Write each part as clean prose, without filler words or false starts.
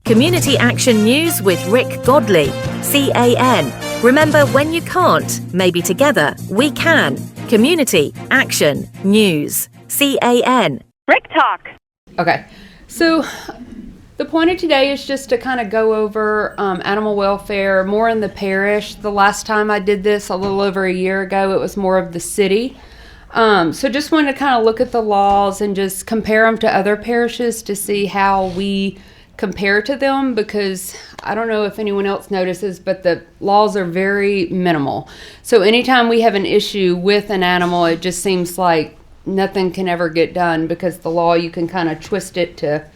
Community Action News with Rick Godley, CAN. Remember, when you can't, maybe together we can. Community Action News, CAN. Rick Talk. Okay, so the point of today is just to kind of go over animal welfare more in the parish. The last time I did this, a little over a year ago, it was more of the city. So just wanted to kind of look at the laws and just compare them to other parishes to see how we compare to them, because I don't know if anyone else notices, but the laws are very minimal. So anytime we have an issue with an animal, it just seems like nothing can ever get done, because the law, you can kind of twist it to,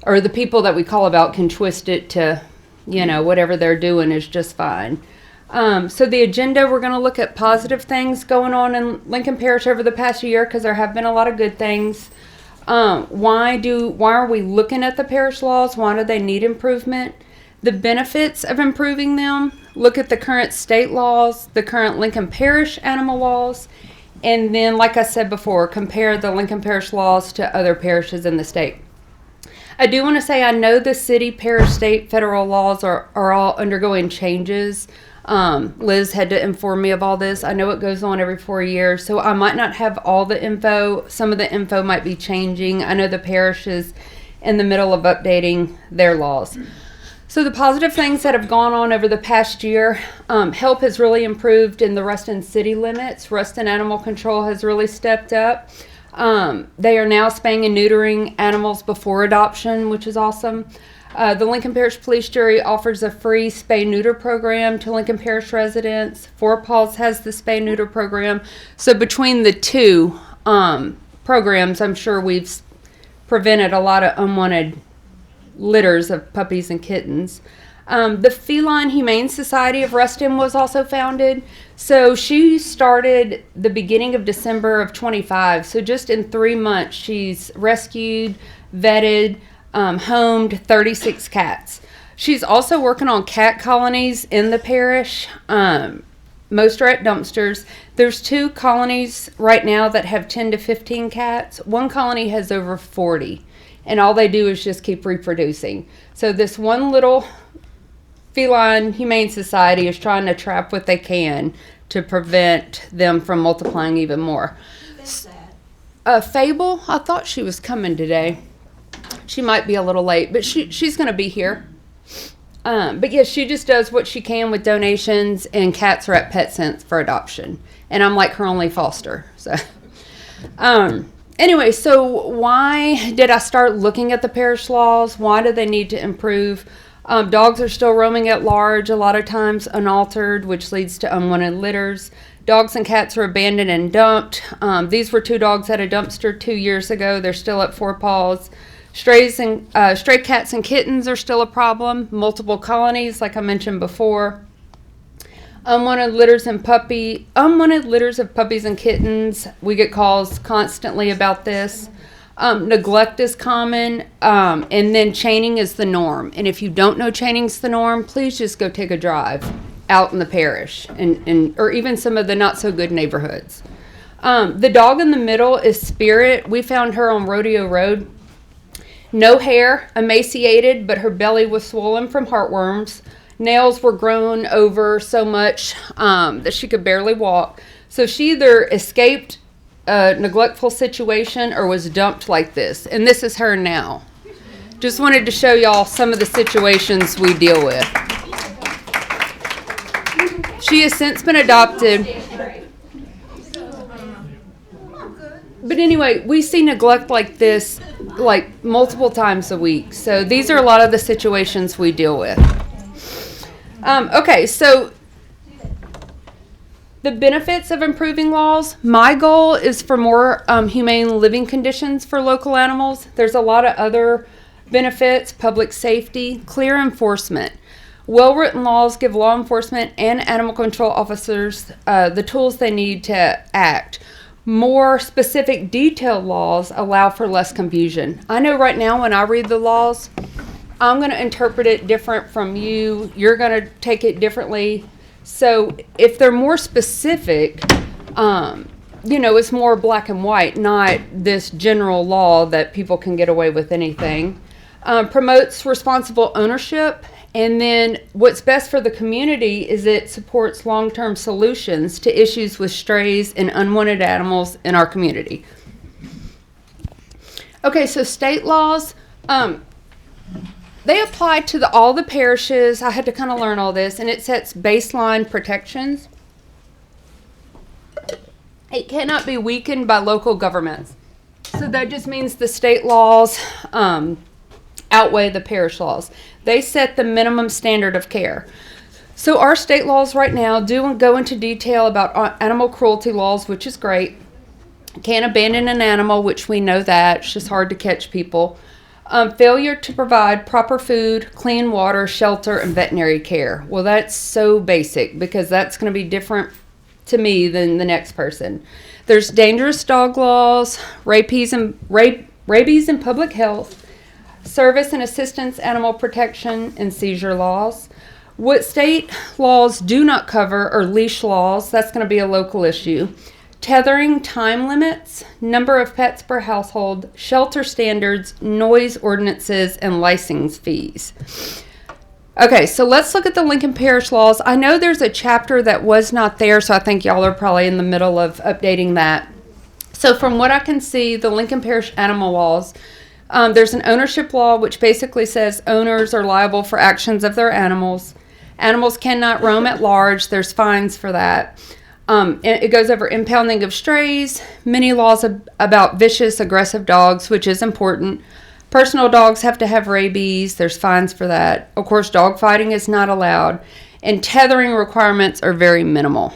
or the people that we call about can twist it to, you know, whatever they're doing is just fine. So the agenda, we're going to look at positive things going on in Lincoln Parish over the past year, because there have been a lot of good things. Why are we looking at the parish laws? Why do they need improvement? The benefits of improving them. Look at the current state laws, the current Lincoln Parish animal laws, and then, like I said before, compare the Lincoln Parish laws to other parishes in the state. I do want to say, I know the city, parish, state, federal laws are all undergoing changes. Liz had to inform me of all this. I know it goes on every 4 years, so I might not have all the info. Some of the info might be changing. I know the parish is in the middle of updating their laws. So the positive things that have gone on over the past year, help has really improved in the Ruston city limits. Ruston Animal Control has really stepped up. They are now spaying and neutering animals before adoption, which is awesome. The Lincoln Parish Police Jury offers a free spay-neuter program to Lincoln Parish residents. Four Paws has the spay-neuter program. So between the two programs, I'm sure we've prevented a lot of unwanted litters of puppies and kittens. The Feline Humane Society of Ruston was also founded. So she started the beginning of December of 25. So just in 3 months, she's rescued, vetted, homed 36 cats. She's also working on cat colonies in the parish. Most are at dumpsters. There's 2 colonies right now that have 10 to 15 cats. One colony has over 40, and all they do is just keep reproducing. So this one little Feline Humane Society is trying to trap what they can to prevent them from multiplying even more. Fable, I thought she was coming today. She might be a little late, but she's going to be here. But yeah, she just does what she can with donations, and cats are at PetSense for adoption. And I'm like her only foster. So, anyway, so why did I start looking at the parish laws? Why do they need to improve? Dogs are still roaming at large, a lot of times unaltered, which leads to unwanted litters. Dogs and cats are abandoned and dumped. These were 2 dogs at a dumpster 2 years ago. They're still at Four Paws. Stray cats and kittens are still a problem. Multiple colonies, like I mentioned before. Unwanted litters of puppies and kittens. We get calls constantly about this. Neglect is common, and then chaining is the norm. And if you don't know chaining's the norm, please just go take a drive out in the parish, or even some of the not so good neighborhoods. The dog in the middle is Spirit. We found her on Rodeo Road. No hair, emaciated, but her belly was swollen from heartworms. Nails were grown over so much that she could barely walk. So she either escaped a neglectful situation or was dumped like this. And this is her now. Just wanted to show y'all some of the situations we deal with. She has since been adopted. But anyway, we see neglect like this like multiple times a week. So these are a lot of the situations we deal with. Okay, so the benefits of improving laws. My goal is for more humane living conditions for local animals. There's a lot of other benefits: public safety, clear enforcement. Well-written laws give law enforcement and animal control officers the tools they need to act. More specific, detailed laws allow for less confusion. I know right now when I read the laws, I'm going to interpret it different from you. You're going to take it differently. So if they're more specific, it's more black and white, not this general law that people can get away with anything. Promotes responsible ownership. And then what's best for the community is it supports long-term solutions to issues with strays and unwanted animals in our community. Okay, so state laws, they apply to all the parishes. I had to kind of learn all this, and it sets baseline protections. It cannot be weakened by local governments. So that just means the state laws outweigh the parish laws. They set the minimum standard of care. So our state laws right now do go into detail about animal cruelty laws, which is great. Can't abandon an animal, which we know that. It's just hard to catch people. Failure to provide proper food, clean water, shelter, and veterinary care. Well, that's so basic because that's going to be different to me than the next person. There's dangerous dog laws, rabies and public health, service and assistance animal protection, and seizure laws. What state laws do not cover are leash laws. That's going to be a local issue. Tethering, time limits, number of pets per household, shelter standards, noise ordinances, and license fees. Okay, so let's look at the Lincoln Parish laws. I know there's a chapter that was not there, so I think y'all are probably in the middle of updating that. So from what I can see, the Lincoln Parish animal laws, there's an ownership law which basically says owners are liable for actions of their animals. Animals cannot roam at large. There's fines for that. It goes over impounding of strays, many laws about vicious, aggressive dogs, which is important. Personal dogs have to have rabies. There's fines for that. Of course, dog fighting is not allowed. And tethering requirements are very minimal.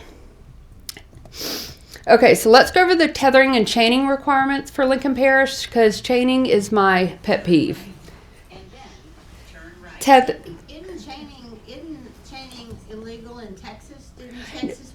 Okay, so let's go over the tethering and chaining requirements for Lincoln Parish because chaining is my pet peeve. And then turn right. Isn't chaining illegal in Texas? Didn't Texas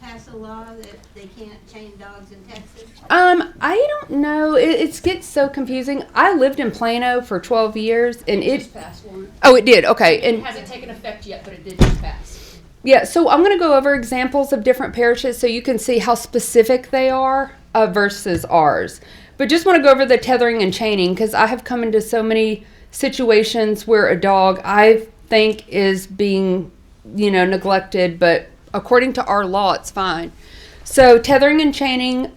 pass a law that they can't chain dogs in Texas? I don't know. It gets so confusing. I lived in Plano for 12 years, and it just passed one. Oh, it did. Okay, It hasn't taken effect yet, but it did just pass. Yeah, so I'm going to go over examples of different parishes so you can see how specific they are versus ours. But just want to go over the tethering and chaining because I have come into so many situations where a dog I think is being, neglected, but according to our law, it's fine. So tethering and chaining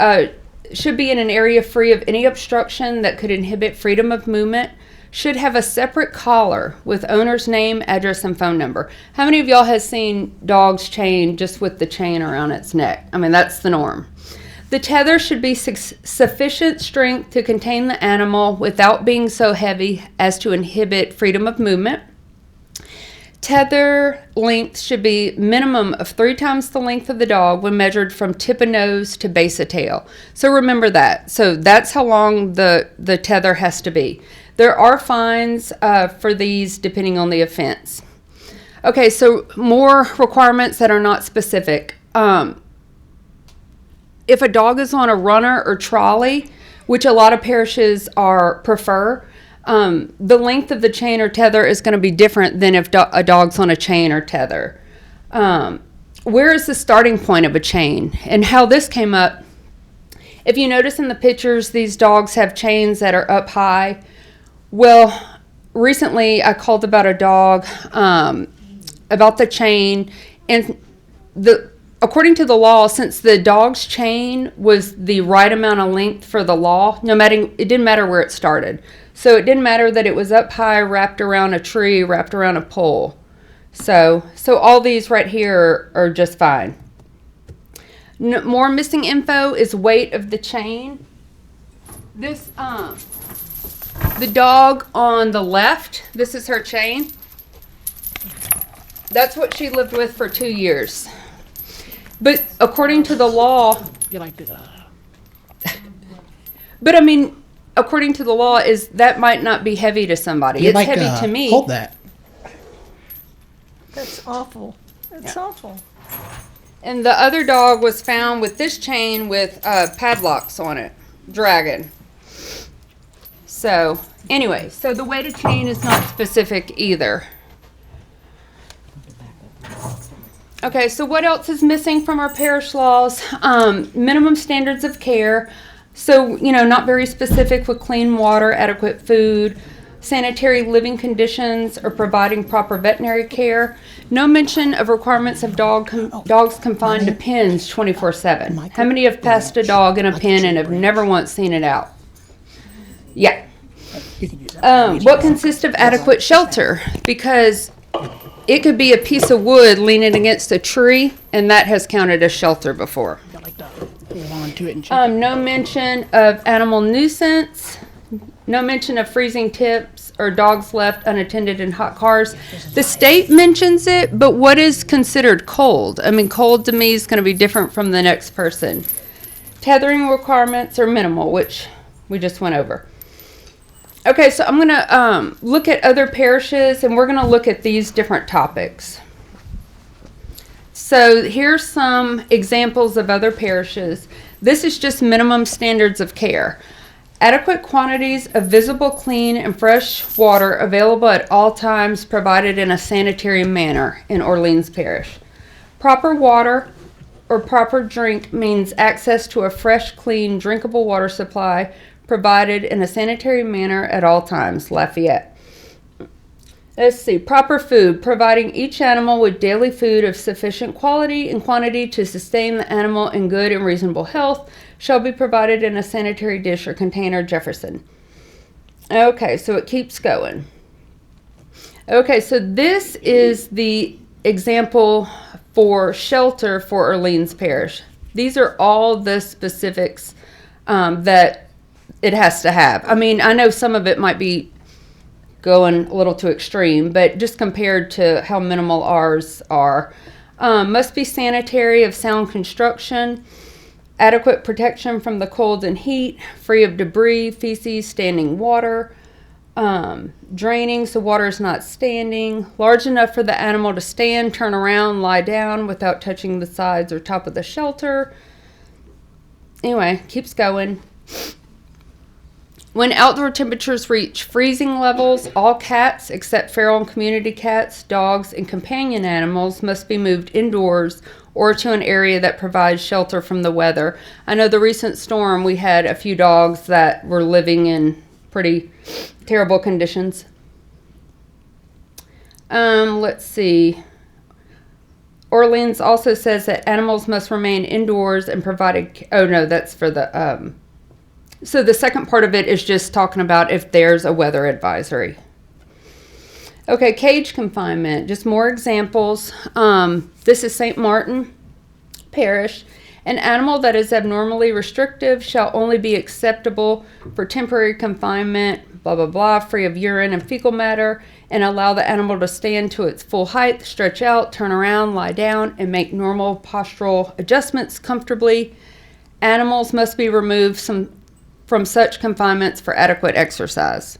should be in an area free of any obstruction that could inhibit freedom of movement. Should have a separate collar with owner's name, address, and phone number. How many of y'all has seen dogs chained just with the chain around its neck? I mean, that's the norm. The tether should be sufficient strength to contain the animal without being so heavy as to inhibit freedom of movement. Tether length should be minimum of 3 times the length of the dog when measured from tip of nose to base of tail. So remember that. So that's how long the tether has to be. There are fines for these depending on the offense. Okay, so more requirements that are not specific. If a dog is on a runner or trolley, which a lot of parishes prefer, the length of the chain or tether is going to be different than if a dog's on a chain or tether. Where is the starting point of a chain? And how this came up, if you notice in the pictures, these dogs have chains that are up high. Well, recently I called about a dog, about the chain, and according to the law, since the dog's chain was the right amount of length for the law, it didn't matter where it started. So it didn't matter that it was up high, wrapped around a tree, wrapped around a pole. So all these right here are just fine. More missing info is weight of the chain. This, the dog on the left, this is her chain. That's what she lived with for 2 years. But according to the law, You like to, but I mean, according to the law, is that might not be heavy to somebody. It's heavy to me. Hold that. That's awful. That's awful. And the other dog was found with this chain with padlocks on it, dragging. So anyway, so the weight of chain is not specific either. Okay, so what else is missing from our parish laws? Minimum standards of care. So, not very specific with clean water, adequate food. sanitary living conditions, or providing proper veterinary care. No mention of requirements of dogs confined to pens 24/7. How many have passed a dog in a pen and have never once seen it out? Yeah. What consists of adequate shelter? Because it could be a piece of wood leaning against a tree, and that has counted as shelter before. No mention of animal nuisance. No mention of freezing tips or dogs left unattended in hot cars. The state mentions it, but what is considered cold? I mean, cold to me is going to be different from the next person. Tethering requirements are minimal, which we just went over. Okay, so I'm going to look at other parishes, and we're going to look at these different topics. So here's some examples of other parishes. This is just minimum standards of care. Adequate quantities of visible, clean, and fresh water available at all times, provided in a sanitary manner in Orleans Parish. Proper water or proper drink means access to a fresh, clean, drinkable water supply, provided in a sanitary manner at all times. Lafayette. Let's see. Proper food, providing each animal with daily food of sufficient quality and quantity to sustain the animal in good and reasonable health, shall be provided in a sanitary dish or container. Jefferson. Okay, so it keeps going. Okay, so this is the example for shelter for Orleans Parish. These are all the specifics that it has to have. I mean, I know some of it might be going a little too extreme, but just compared to how minimal ours are. Must be sanitary, of sound construction, adequate protection from the cold and heat, free of debris, feces, standing water, draining so water is not standing, large enough for the animal to stand, turn around, lie down without touching the sides or top of the shelter. Anyway, keeps going. When outdoor temperatures reach freezing levels, all cats, except feral and community cats, dogs, and companion animals, must be moved indoors or to an area that provides shelter from the weather. I know the recent storm, we had a few dogs that were living in pretty terrible conditions. Let's see. Orleans also says that animals must remain indoors and provided... Oh, no, that's for the... So the second part of it is just talking about if there's a weather advisory. Okay, cage confinement, just more examples. This is St. Martin Parish. An animal that is abnormally restrictive shall only be acceptable for temporary confinement, blah, blah, blah, free of urine and fecal matter, and allow the animal to stand to its full height, stretch out, turn around, lie down, and make normal postural adjustments comfortably. Animals must be removed from such confinements for adequate exercise.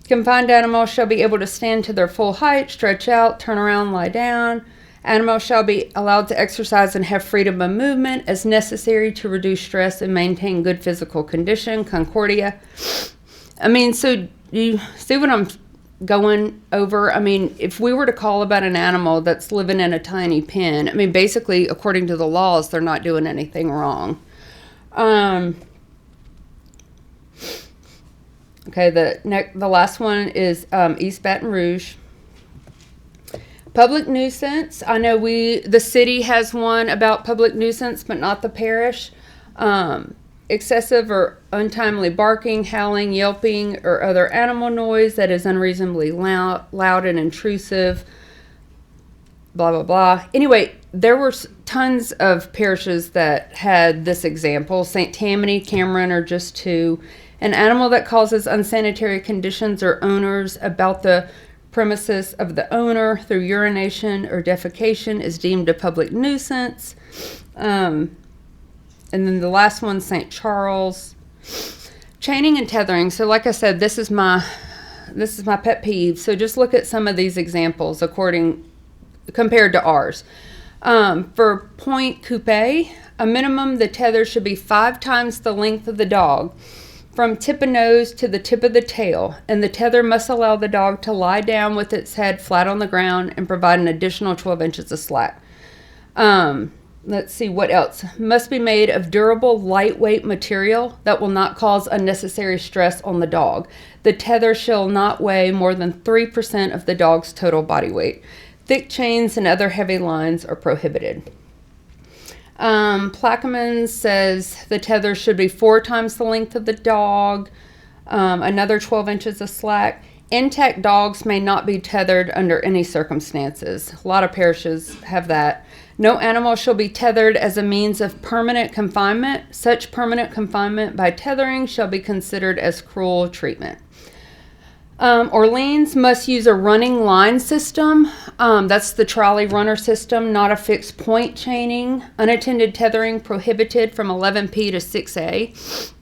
Confined animals shall be able to stand to their full height, stretch out, turn around, lie down. Animals shall be allowed to exercise and have freedom of movement as necessary to reduce stress and maintain good physical condition. Concordia. I mean, so you see what I'm going over? I mean, if we were to call about an animal that's living in a tiny pen, I mean, basically, according to the laws, they're not doing anything wrong. Okay, the last one is East Baton Rouge. Public nuisance. I know the city has one about public nuisance, but not the parish. Excessive or untimely barking, howling, yelping, or other animal noise that is unreasonably loud and intrusive. Blah, blah, blah. Anyway, there were tons of parishes that had this example. St. Tammany, Cameron are just two. An animal that causes unsanitary conditions or owners about the premises of the owner through urination or defecation is deemed a public nuisance. And then the last one, St. Charles. Chaining and tethering. So like I said, this is my pet peeve. So just look at some of these examples compared to ours. For Point Coupe, a minimum the tether should be 5 times the length of the dog, from tip of nose to the tip of the tail, and the tether must allow the dog to lie down with its head flat on the ground and provide an additional 12 inches of slack. let's see, what else? Must be made of durable, lightweight material that will not cause unnecessary stress on the dog. The tether shall not weigh more than 3% of the dog's total body weight. Thick chains and other heavy lines are prohibited. Plaquemines says the tether should be 4 times the length of the dog, another 12 inches of slack. Intact dogs may not be tethered under any circumstances. A lot of parishes have that. No animal shall be tethered as a means of permanent confinement. Such permanent confinement by tethering shall be considered as cruel treatment. Orleans must use a running line system. That's the trolley runner system, not a fixed point chaining. Unattended tethering prohibited from 11P to 6A.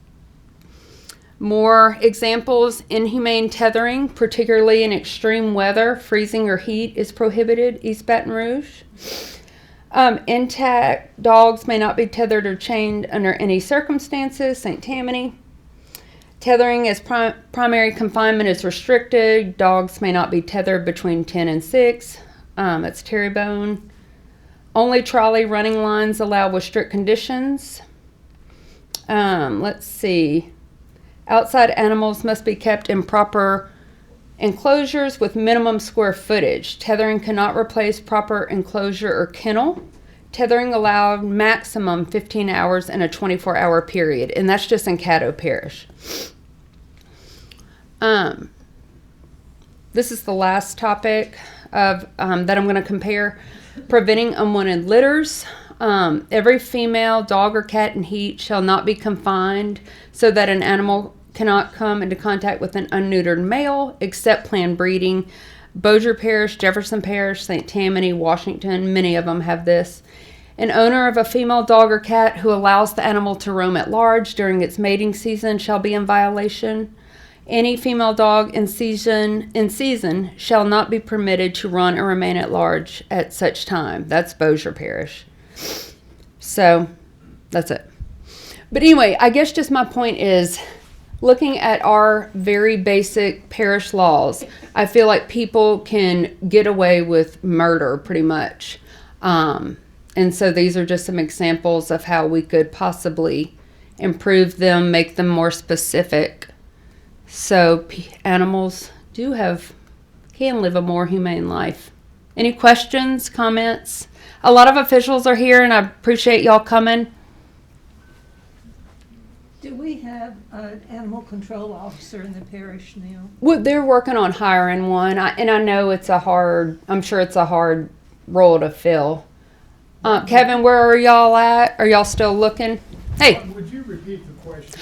More examples: inhumane tethering, particularly in extreme weather, freezing or heat, is prohibited. East Baton Rouge. Intact dogs may not be tethered or chained under any circumstances. St. Tammany. Tethering as primary confinement is restricted. Dogs may not be tethered between 10 and 6. That's Terrebonne. Only trolley running lines allowed with strict conditions. Let's see. Outside animals must be kept in proper enclosures with minimum square footage. Tethering cannot replace proper enclosure or kennel. Tethering allowed maximum 15 hours in a 24-hour period, and that's just in Caddo Parish. This is the last topic of that I'm going to compare: preventing unwanted litters. Every female dog or cat in heat shall not be confined so that an animal cannot come into contact with an unneutered male except planned breeding. Bossier Parish, Jefferson Parish, St. Tammany, Washington, many of them have this. An owner of a female dog or cat who allows the animal to roam at large during its mating season shall be in violation. Any female dog in season shall not be permitted to run or remain at large at such time. That's Bossier Parish. So that's it. But anyway, I guess just my point is, looking at our very basic parish laws, I feel like people can get away with murder pretty much. And so these are just some examples of how we could possibly improve them, make them more specific. So animals can live a more humane life. Any questions, comments? A lot of officials are here, and I appreciate y'all coming. Do we have an animal control officer in the parish now? Well, they're working on hiring one, and I know I'm sure it's a hard role to fill. Kevin, where are y'all at? Are y'all still looking? Hey. Would you repeat the question?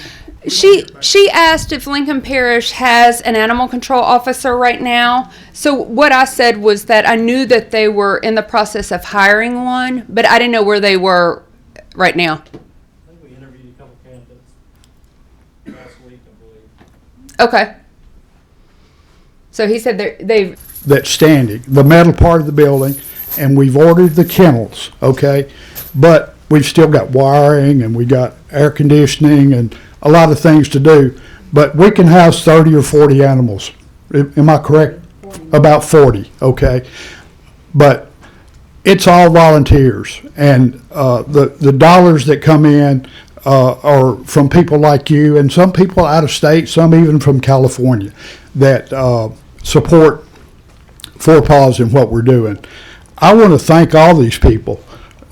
She asked if Lincoln Parish has an animal control officer right now. So what I said was that I knew that they were in the process of hiring one, but I didn't know where they were right now. I think we interviewed a couple candidates last week, I believe. Okay. So he said they've... That's standing, the metal part of the building, and we've ordered the kennels, okay? But we've still got wiring, and we got air conditioning, and a lot of things to do. But we can house 30 or 40 animals. Am I correct? 40. About 40, okay? But it's all volunteers, and the dollars that come in are from people like you, and some people out of state, some even from California, that support Four Paws and what we're doing. I want to thank all these people.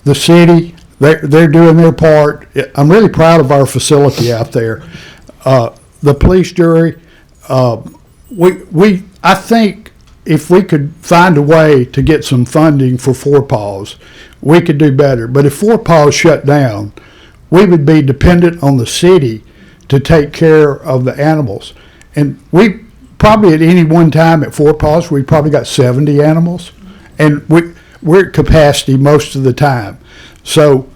The city, they're doing their part. I'm really proud of our facility out there. The police jury, I think if we could find a way to get some funding for Four Paws, we could do better. But if Four Paws shut down, we would be dependent on the city to take care of the animals. And we probably at any one time at Four Paws, we probably got 70 animals. And we're at capacity most of the time. So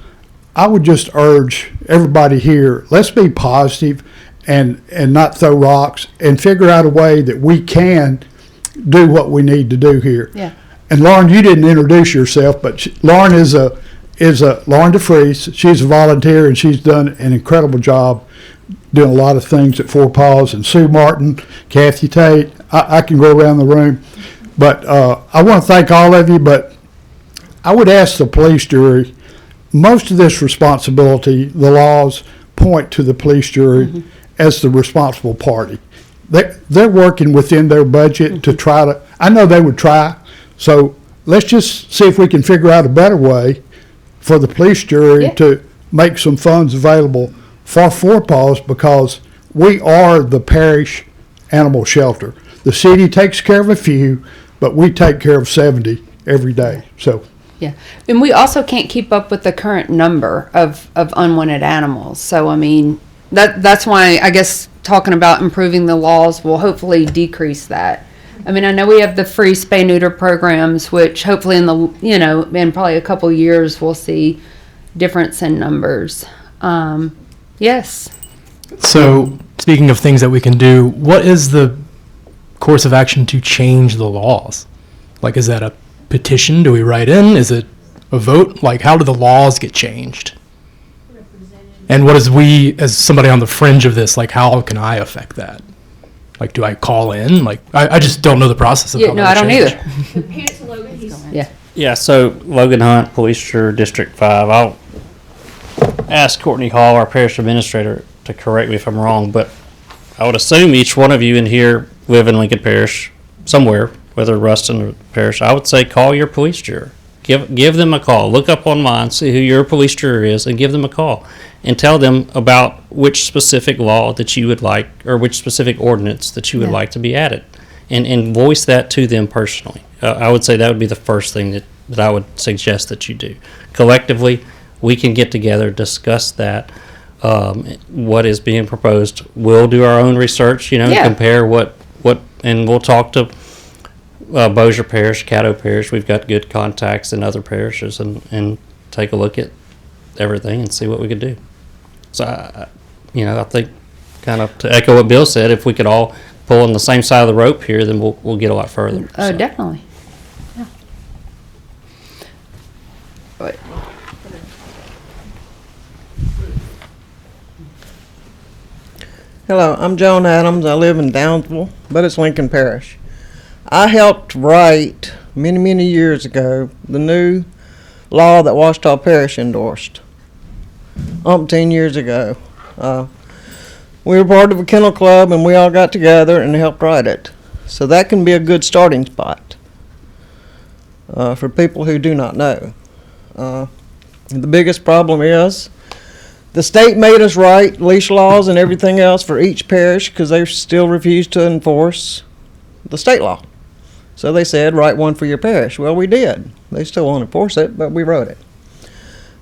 I would just urge everybody here, let's be positive and not throw rocks, and figure out a way that we can do what we need to do here. Yeah. And Lauren, you didn't introduce yourself, but Lauren is Lauren DeFries. She's a volunteer, and she's done an incredible job doing a lot of things at Four Paws. And Sue Martin, Kathy Tate, I can go around the room. But I want to thank all of you, but I would ask the police jury, most of this responsibility, the laws point to the police jury as the responsible party. They're working within their budget to try to, I know they would try, so let's just see if we can figure out a better way for the police jury to make some funds available for Four Paws, because we are the parish animal shelter. The city takes care of a few, but we take care of 70 every day, so. Yeah, and we also can't keep up with the current number of unwanted animals. So, I mean, that's why I guess talking about improving the laws will hopefully decrease that. I mean, I know we have the free spay-neuter programs, which hopefully in probably a couple years we'll see difference in numbers. Yes. So, speaking of things that we can do, what is the course of action to change the laws? Like, is that a petition? Do we write in? Is it a vote? Like, how do the laws get changed? And what is we, as somebody on the fringe of this, like, how can I affect that? Like, do I call in? Like, I just don't know the process of how No, that I don't change. either. Hands to Logan, he's Yeah, so Logan Hunt, Police Juror, District 5. I'll ask Courtney Hall, our parish administrator, to correct me if I'm wrong, but I would assume each one of you in here live in Lincoln Parish somewhere, whether Ruston or Parish. I would say call your police juror. Give them a call. Look up online, see who your police juror is, and give them a call. And tell them about which specific law that you would like, or which specific ordinance that you would like to be added. And voice that to them personally. I would say that would be the first thing that I would suggest that you do. Collectively, we can get together, discuss that, what is being proposed. We'll do our own research, compare what, and we'll talk to Bossier Parish, Caddo Parish. We've got good contacts in other parishes, and take a look at everything and see what we could do. So, I think, kind of to echo what Bill said, if we could all pull on the same side of the rope here, then we'll get a lot further. Oh, So. definitely. Yeah. But Hello, I'm Joan Adams. I live in Downsville, but it's Lincoln Parish. I helped write many, many years ago the new law that Washita Parish endorsed 10 years ago. We were part of a kennel club, and we all got together and helped write it. So that can be a good starting spot for people who do not know. The biggest problem is the state made us write leash laws and everything else for each parish because they still refuse to enforce the state law. So they said, write one for your parish. Well, we did. They still won't enforce it, but we wrote it.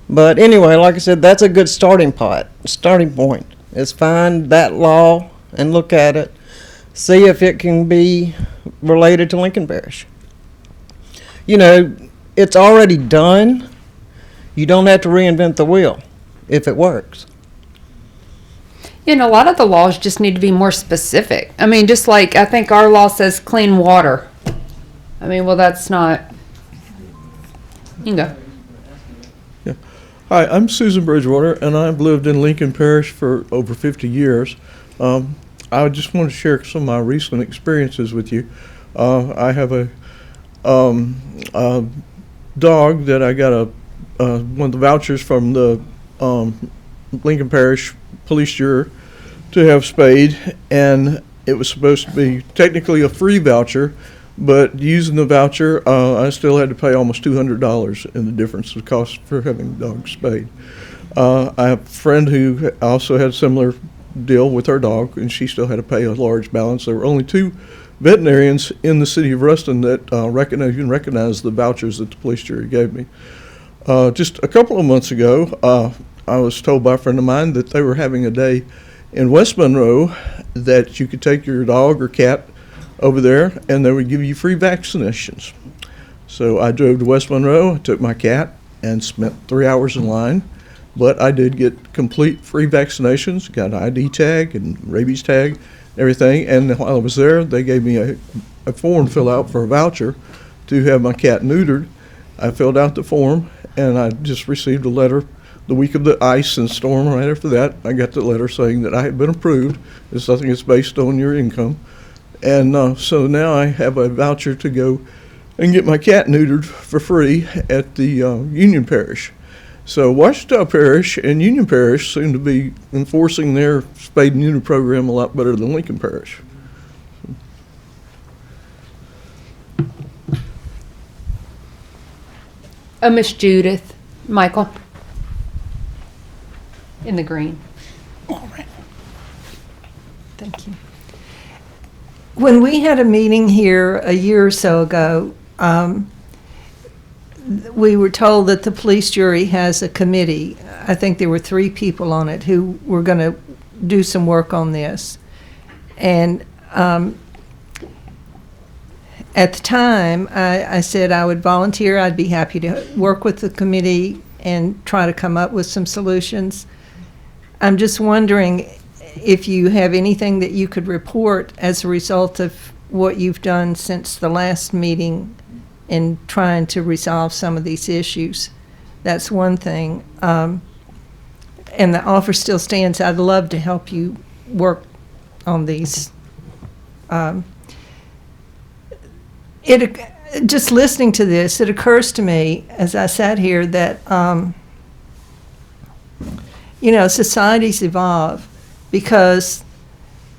But anyway, like I said, that's a good starting point, is find that law and look at it, see if it can be related to Lincoln Parish. It's already done. You don't have to reinvent the wheel if it works. a lot of the laws just need to be more specific. I mean, just like I think our law says clean water. I mean, well, that's not. You can go. Hi, I'm Susan Bridgewater, and I've lived in Lincoln Parish for over 50 years. I just want to share some of my recent experiences with you. I have a dog that I got one of the vouchers from the Lincoln Parish Police Juror to have spayed, and it was supposed to be technically a free voucher, but using the voucher, I still had to pay almost $200 in the difference of cost for having the dog spayed. I have a friend who also had a similar deal with her dog, and she still had to pay a large balance. There were only 2 veterinarians in the city of Ruston that recognized the vouchers that the police jury gave me. Just a couple of months ago, I was told by a friend of mine that they were having a day in West Monroe that you could take your dog or cat over there and they would give you free vaccinations. So I drove to West Monroe, took my cat, and spent 3 hours in line. But I did get complete free vaccinations, got an ID tag and rabies tag, everything. And while I was there, they gave me a form to fill out for a voucher to have my cat neutered. I filled out the form, and I just received a letter the week of the ice and storm. Right after that, I got the letter saying that I had been approved. It's something that's based on your income. And so now I have a voucher to go and get my cat neutered for free at the Union Parish. So Ouachita Parish and Union Parish seem to be enforcing their spade and neuter program a lot better than Lincoln Parish. Miss Judith, Michael. In the green. Thank you. When we had a meeting here a year or so ago, we were told that the police jury has a committee. I think there were 3 people on it who were going to do some work on this. And at the time, I said I would volunteer. I'd be happy to work with the committee and try to come up with some solutions. I'm just wondering if you have anything that you could report as a result of what you've done since the last meeting in trying to resolve some of these issues. That's one thing. And the offer still stands. I'd love to help you work on these. Just listening to this, it occurs to me as I sat here that, societies evolve, because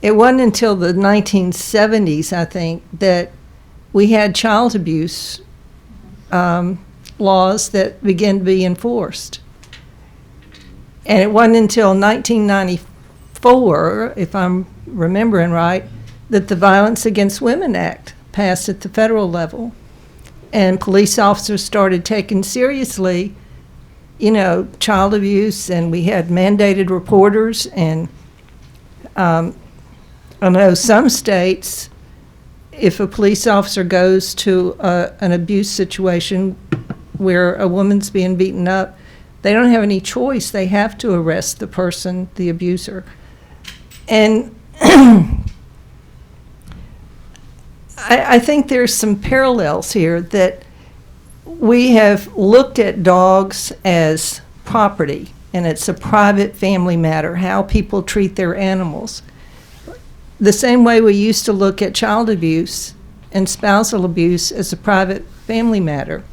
it wasn't until the 1970s, I think, that we had child abuse laws that began to be enforced. And it wasn't until 1994, if I'm remembering right, that the Violence Against Women Act passed at the federal level. And police officers started taking seriously, child abuse, and we had mandated reporters. And I know some states, if a police officer goes to an abuse situation where a woman's being beaten up, they don't have any choice. They have to arrest the person, the abuser. And I think there's some parallels here, that we have looked at dogs as property, and it's a private family matter, how people treat their animals. The same way we used to look at child abuse and spousal abuse as a private family matter.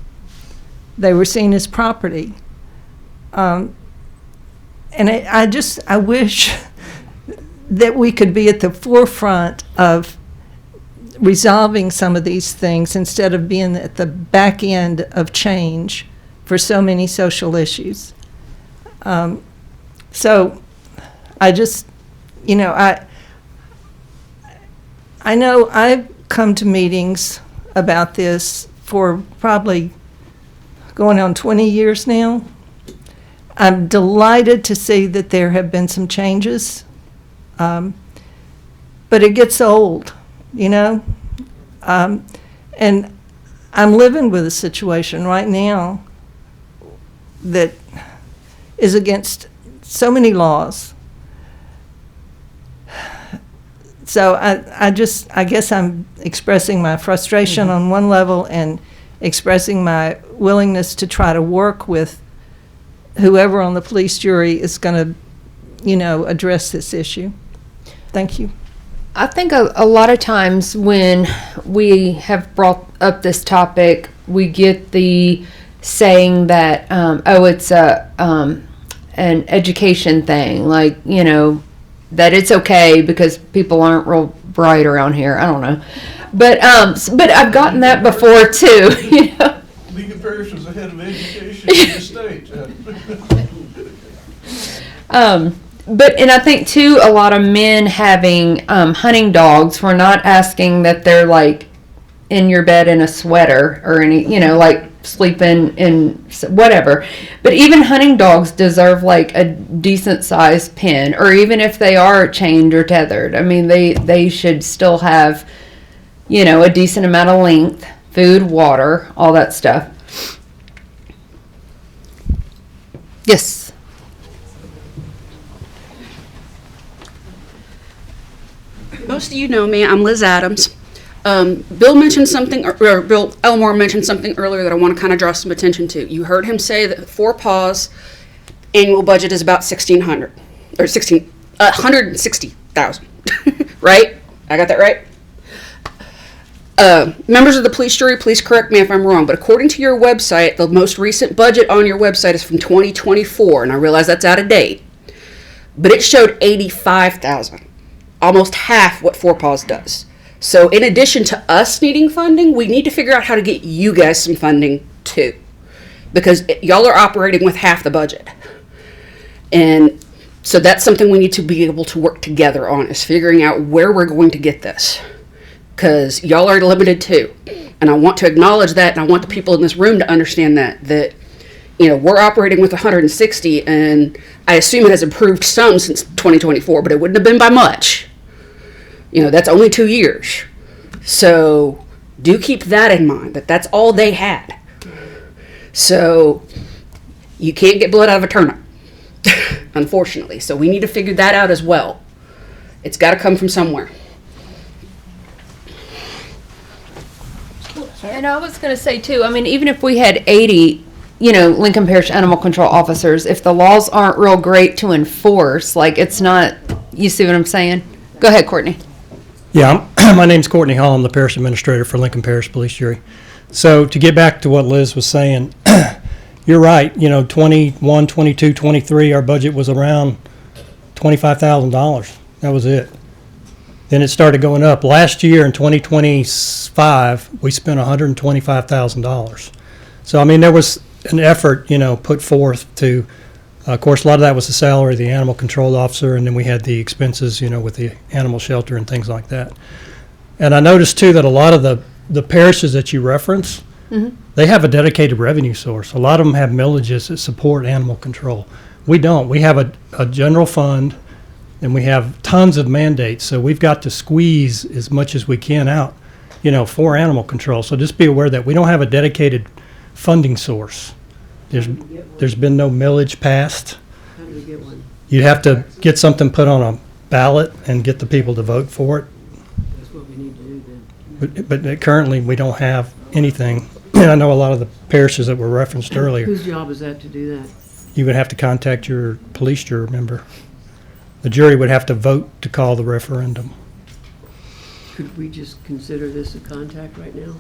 They were seen as property. And I wish that we could be at the forefront of resolving some of these things instead of being at the back end of change for so many social issues. So I just, I know I've come to meetings about this for probably going on 20 years now. I'm delighted to see that there have been some changes, but it gets old, and I'm living with a situation right now that is against so many laws. So I guess I'm expressing my frustration on one level and expressing my willingness to try to work with whoever on the police jury is going to, address this issue. Thank you. I think a lot of times when we have brought up this topic, we get the saying that, it's an education thing, like, that it's okay because people aren't real bright around here. I don't know. But I've gotten that before too, Lincoln Parish was ahead of education in the state. And I think too, a lot of men having hunting dogs, we're not asking that they're like in your bed in a sweater or any, like sleeping in whatever. But even hunting dogs deserve like a decent sized pen, or even if they are chained or tethered. I mean, they should still have, a decent amount of length, food, water, all that stuff. Yes. Most of you know me. I'm Liz Adams. Bill mentioned something, or Bill Elmore mentioned something earlier that I want to kind of draw some attention to. You heard him say that 4 Paws annual budget is about $1,600 or $160,000, right? I got that right? Members of the police jury, please correct me if I'm wrong, but according to your website, the most recent budget on your website is from 2024, and I realize that's out of date. But it showed 85,000, almost half what Four Paws does. So in addition to us needing funding, we need to figure out how to get you guys some funding too, because y'all are operating with half the budget. And so that's something we need to be able to work together on, is figuring out where we're going to get this. Because y'all are limited too. And I want to acknowledge that, and I want the people in this room to understand that, you know, we're operating with 160, and I assume it has improved some since 2024, but it wouldn't have been by much. You know, that's only 2 years. So do keep that in mind, that that's all they had. So you can't get blood out of a turnip, unfortunately. So we need to figure that out as well. It's got to come from somewhere. And I was going to say too, I mean, even if we had 80, you know, Lincoln Parish animal control officers, if the laws aren't real great to enforce, like it's not, you see what I'm saying? Go ahead, Courtney. Yeah, my name's Courtney Hall. I'm the parish administrator for Lincoln Parish Police Jury. So to get back to what Liz was saying, you're right. You know, 21, 22, 23, our budget was around $25,000. That was it. Then it started going up. Last year in 2025, we spent $125,000. So, I mean, there was an effort, you know, put forth to, of course, a lot of that was the salary of the animal control officer, and then we had the expenses, you know, with the animal shelter and things like that. And I noticed, too, that a lot of the parishes that you reference, they have a dedicated revenue source. A lot of them have millages that support animal control. We don't. We have a general fund, and we have tons of mandates, so we've got to squeeze as much as we can out, you know, for animal control. So just be aware that we don't have a dedicated funding source. There's been no millage passed. How do we get one? You'd have to get something put on a ballot and get the people to vote for it. That's what we need to do then. But currently, we don't have anything. And I know a lot of the parishes that were referenced earlier, Whose job is that to do that? you would have to contact your police jury member. The jury would have to vote to call the referendum. Could we just consider this a contact right now?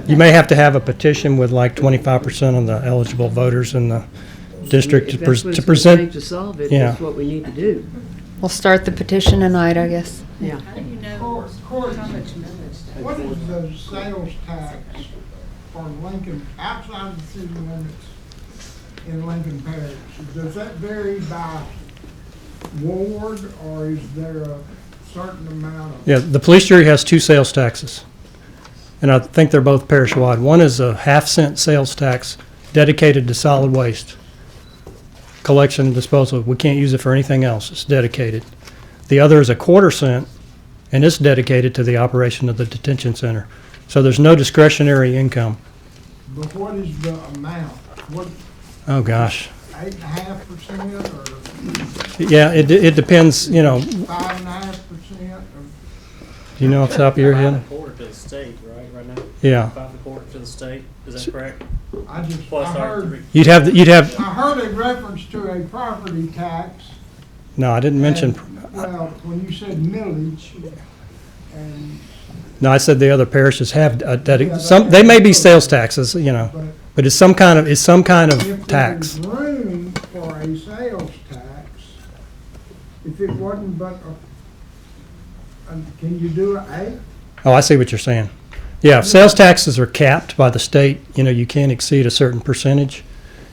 You may have to have a petition with like 25% of the eligible voters in the district If to that's what it's gonna present. take to solve it, Yeah. that's what we need to do. We'll start the petition tonight, I guess. Yeah. What is the sales tax for Lincoln, outside the city limits in Lincoln Parish? Does that vary by ward, or is there a certain amount of? Yeah, the police jury has two sales taxes, and I think they're both parish-wide. One is a half-cent sales tax dedicated to solid waste collection and disposal. We can't use it for anything else. It's dedicated. The other is a quarter-cent, and it's dedicated to the operation of the detention center. So there's no discretionary income. But what is the amount? What, Oh, gosh. 8.5% or Yeah, it depends, you know. 5.5%? Do you know off the top of your head? 5.25 to the state, right now? Yeah. 5.25 to the state, is that correct? I just, Plus I our heard, You'd have, I heard a reference to a property tax. no, I didn't mention, Well, when you said millage, and, no, I said the other parishes have, they may be sales taxes, you know, but it's some kind of if there's tax. room for a sales tax, if it wasn't but can you do a? Oh, I see what you're saying. Yeah, sales taxes are capped by the state, you know, you can't exceed a certain percentage.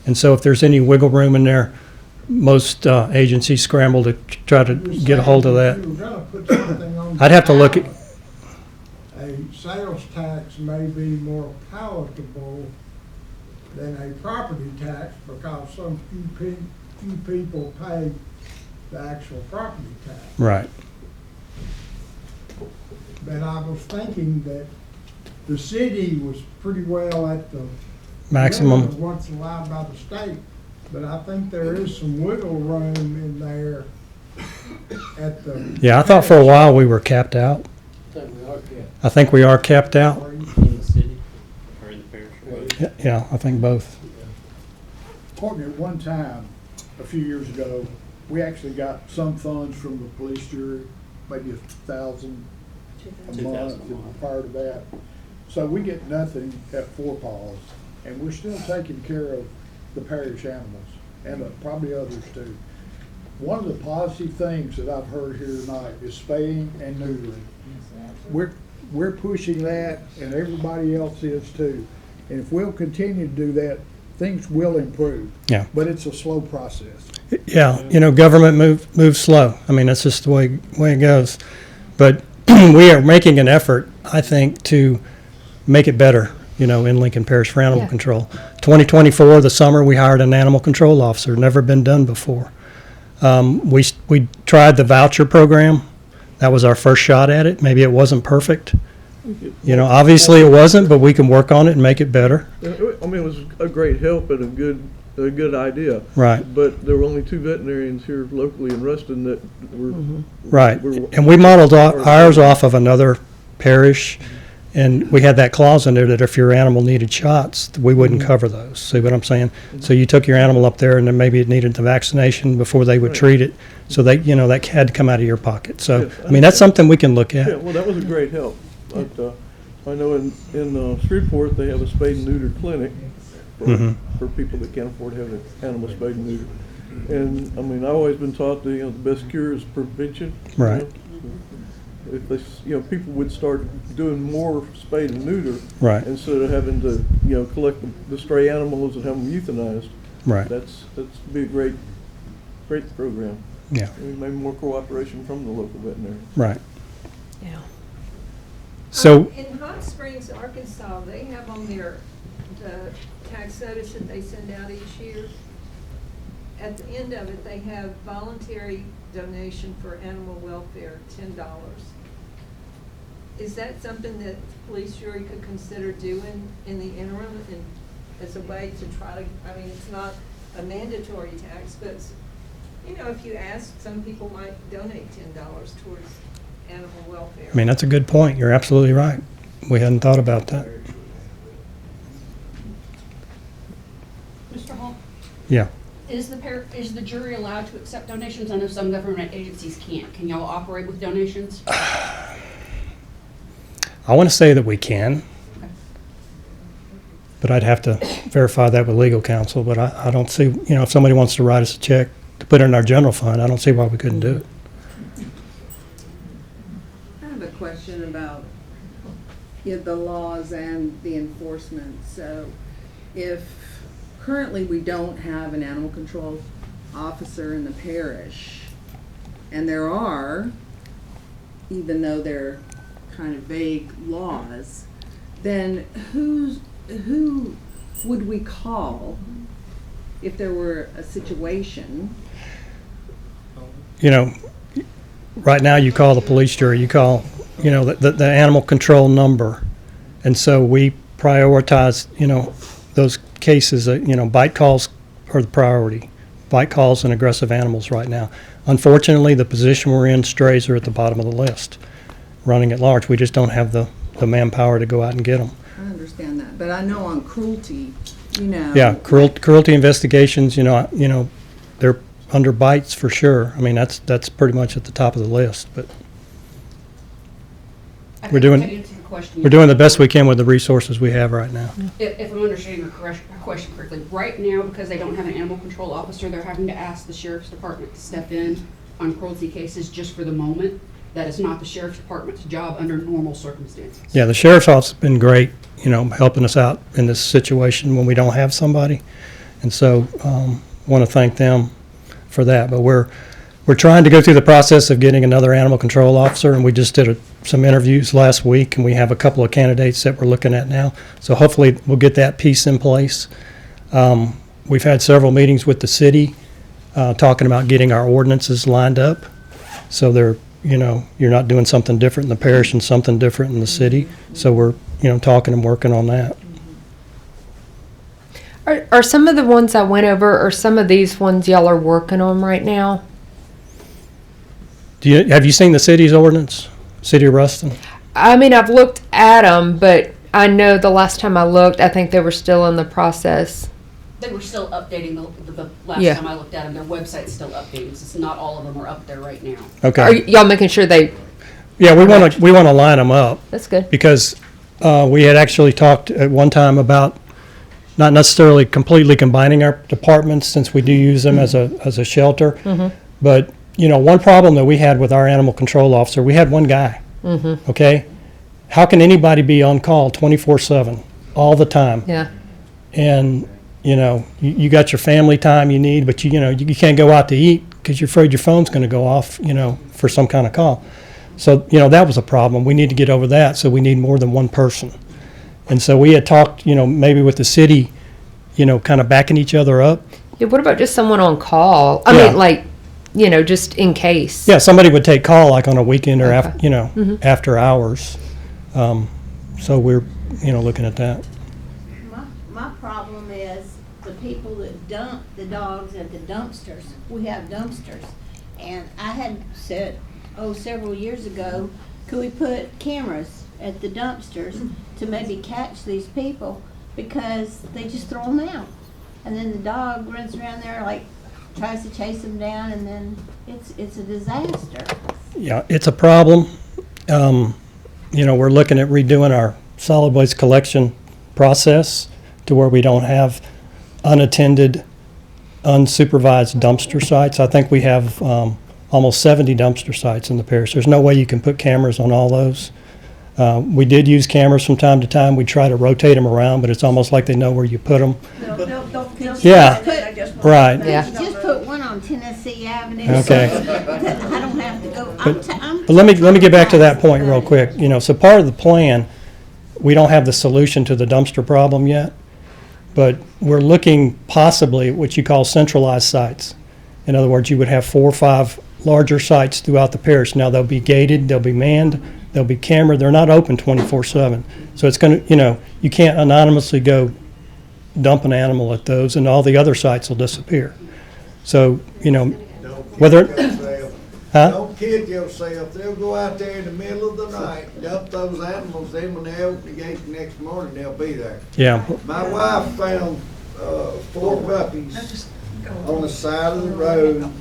And so if there's any wiggle room in there, most agencies scramble to try to get a hold of that. If you were gonna put something on I'd have to look at, a sales tax may be more palatable than a property tax, because some few people pay the actual property tax. right. But I was thinking that the city was pretty well at the Maximum. limit of what's allowed by the state, but I think there is some wiggle room in there at the. Yeah, I thought for a while we were capped out. I think we are capped out. In the city or in the parish? Yeah, I think both. Courtney, at one time, a few years ago, we actually got some funds from the police jury, maybe $1,000 a month and prior to that. So we get nothing at Four Paws, and we're still taking care of the parish animals, and probably others too. One of the positive things that I've heard here tonight is spaying and neutering. We're pushing that, and everybody else is too. And if we'll continue to do that, things will improve. Yeah. But it's a slow process. Yeah, government moves slow. I mean, that's just the way it goes. But we are making an effort, I think, to make it better, in Lincoln Parish for animal control. 2024, the summer, we hired an animal control officer. Never been done before. We tried the voucher program. That was our first shot at it. Maybe it wasn't perfect. Obviously it wasn't, but we can work on it and make it better. I mean, it was a great help and a good idea. Right. But there were only 2 veterinarians here locally in Ruston that were. Right. And we modeled ours off of another parish, and we had that clause in there that if your animal needed shots, we wouldn't cover those. See what I'm saying? So you took your animal up there, and then maybe it needed the vaccination before they would treat it. So that had to come out of your pocket. So, Yes, I mean, that's something we can look at. Yeah, well, that was a great help. But I know in Shreveport, they have a spade and neuter clinic for people that can't afford to have an animal spayed and neutered. And, I mean, I've always been taught that, the best cure is prevention. Right. If they, people would start doing more spade and neuter. Right. Instead of having to, collect the stray animals and have them euthanized. Right. That's be a great program. Yeah. Maybe more cooperation from the local veterinary. Right. Yeah. So, In Hot Springs, Arkansas, they have on their the tax notice that they send out each year. At the end of it, they have voluntary donation for animal welfare, $10. Is that something that the police jury could consider doing in the interim and as a way to try to, I mean, it's not a mandatory tax, but if you ask, some people might donate $10 towards animal welfare. I mean, that's a good point. You're absolutely right. We hadn't thought about that. Mr. Hall, Yeah. is the jury allowed to accept donations? I know some government agencies can't. Can y'all operate with donations? I want to say that we can, but I'd have to verify that with legal counsel. But I don't see, if somebody wants to write us a check to put it in our general fund, I don't see why we couldn't do it. I have a question about the laws and the enforcement. So if currently we don't have an animal control officer in the parish, and there are, even though they're kind of vague laws, then who would we call if there were a situation? Right now you call the police jury, you call, the animal control number. And so we prioritize, those cases, bite calls are the priority. Bite calls and aggressive animals right now. Unfortunately, the position we're in, strays are at the bottom of the list, running at large. We just don't have the manpower to go out and get them. I understand that, but I know on cruelty, Yeah, cruelty investigations, they're under bites for sure. I mean, that's pretty much at the top of the list, but we're doing the best we can with the resources we have right now. If I'm understanding your question correctly, right now, because they don't have an animal control officer, they're having to ask the sheriff's department to step in on cruelty cases just for the moment. That is not the sheriff's department's job under normal circumstances. Yeah, the sheriff's office has been great, helping us out in this situation when we don't have somebody. And so, want to thank them for that. But we're trying to go through the process of getting another animal control officer, and we just did some interviews last week, and we have a couple of candidates that we're looking at now. So hopefully we'll get that piece in place. We've had several meetings with the city talking about getting our ordinances lined up. So they're, you're not doing something different in the parish and something different in the city. So we're, talking and working on that. Are some of the ones I went over, or some of these ones y'all are working on right now? Have you seen the city's ordinance, City of Ruston? I mean, I've looked at them, but I know the last time I looked, I think they were still in the process. They were still updating the last time I looked at them. Their website's still updating. So it's not all of them are up there right now. Okay. Are y'all making sure they Yeah, we want to line them up. That's good. Because we had actually talked at one time about not necessarily completely combining our departments, since we do use them as a shelter. But, one problem that we had with our animal control officer, we had one guy, okay? How can anybody be on call 24/7, all the time? Yeah. And, you got your family time you need, but you can't go out to eat because you're afraid your phone's going to go off, for some kind of call. So, that was a problem. We need to get over that, so we need more than one person. And so we had talked, maybe with the city, kind of backing each other up. Yeah, what about just someone on call? I Yeah. mean, like, just in case. Yeah, somebody would take call like on a weekend or Okay. after hours. So we're, looking at that. My problem is the people that dump the dogs at the dumpsters. We have dumpsters. And I had said, several years ago, could we put cameras at the dumpsters to maybe catch these people, because they just throw them out. And then the dog runs around there, like, tries to chase them down, and then it's a disaster. Yeah, it's a problem. We're looking at redoing our solid waste collection process to where we don't have unattended, unsupervised dumpster sites. I think we have almost 70 dumpster sites in the parish. There's no way you can put cameras on all those. We did use cameras from time to time. We try to rotate them around, but it's almost like they know where you put them. Yeah, right. Yeah. Just put one on Tennessee Avenue. Okay. I don't have to go. But let me get back to that point real quick. So part of the plan, we don't have the solution to the dumpster problem yet, but we're looking possibly at what you call centralized sites. In other words, you would have 4 or 5 larger sites throughout the parish. Now, they'll be gated, they'll be manned, they'll be cambered. They're not open 24/7. So it's going to, you can't anonymously go dump an animal at those, and all the other sites will disappear. So, whether, Don't kid yourself. They'll go out there in the middle of the night, dump those animals. Then when they open the gate the next morning, they'll be there. Yeah. My wife found 4 puppies on the side of the road,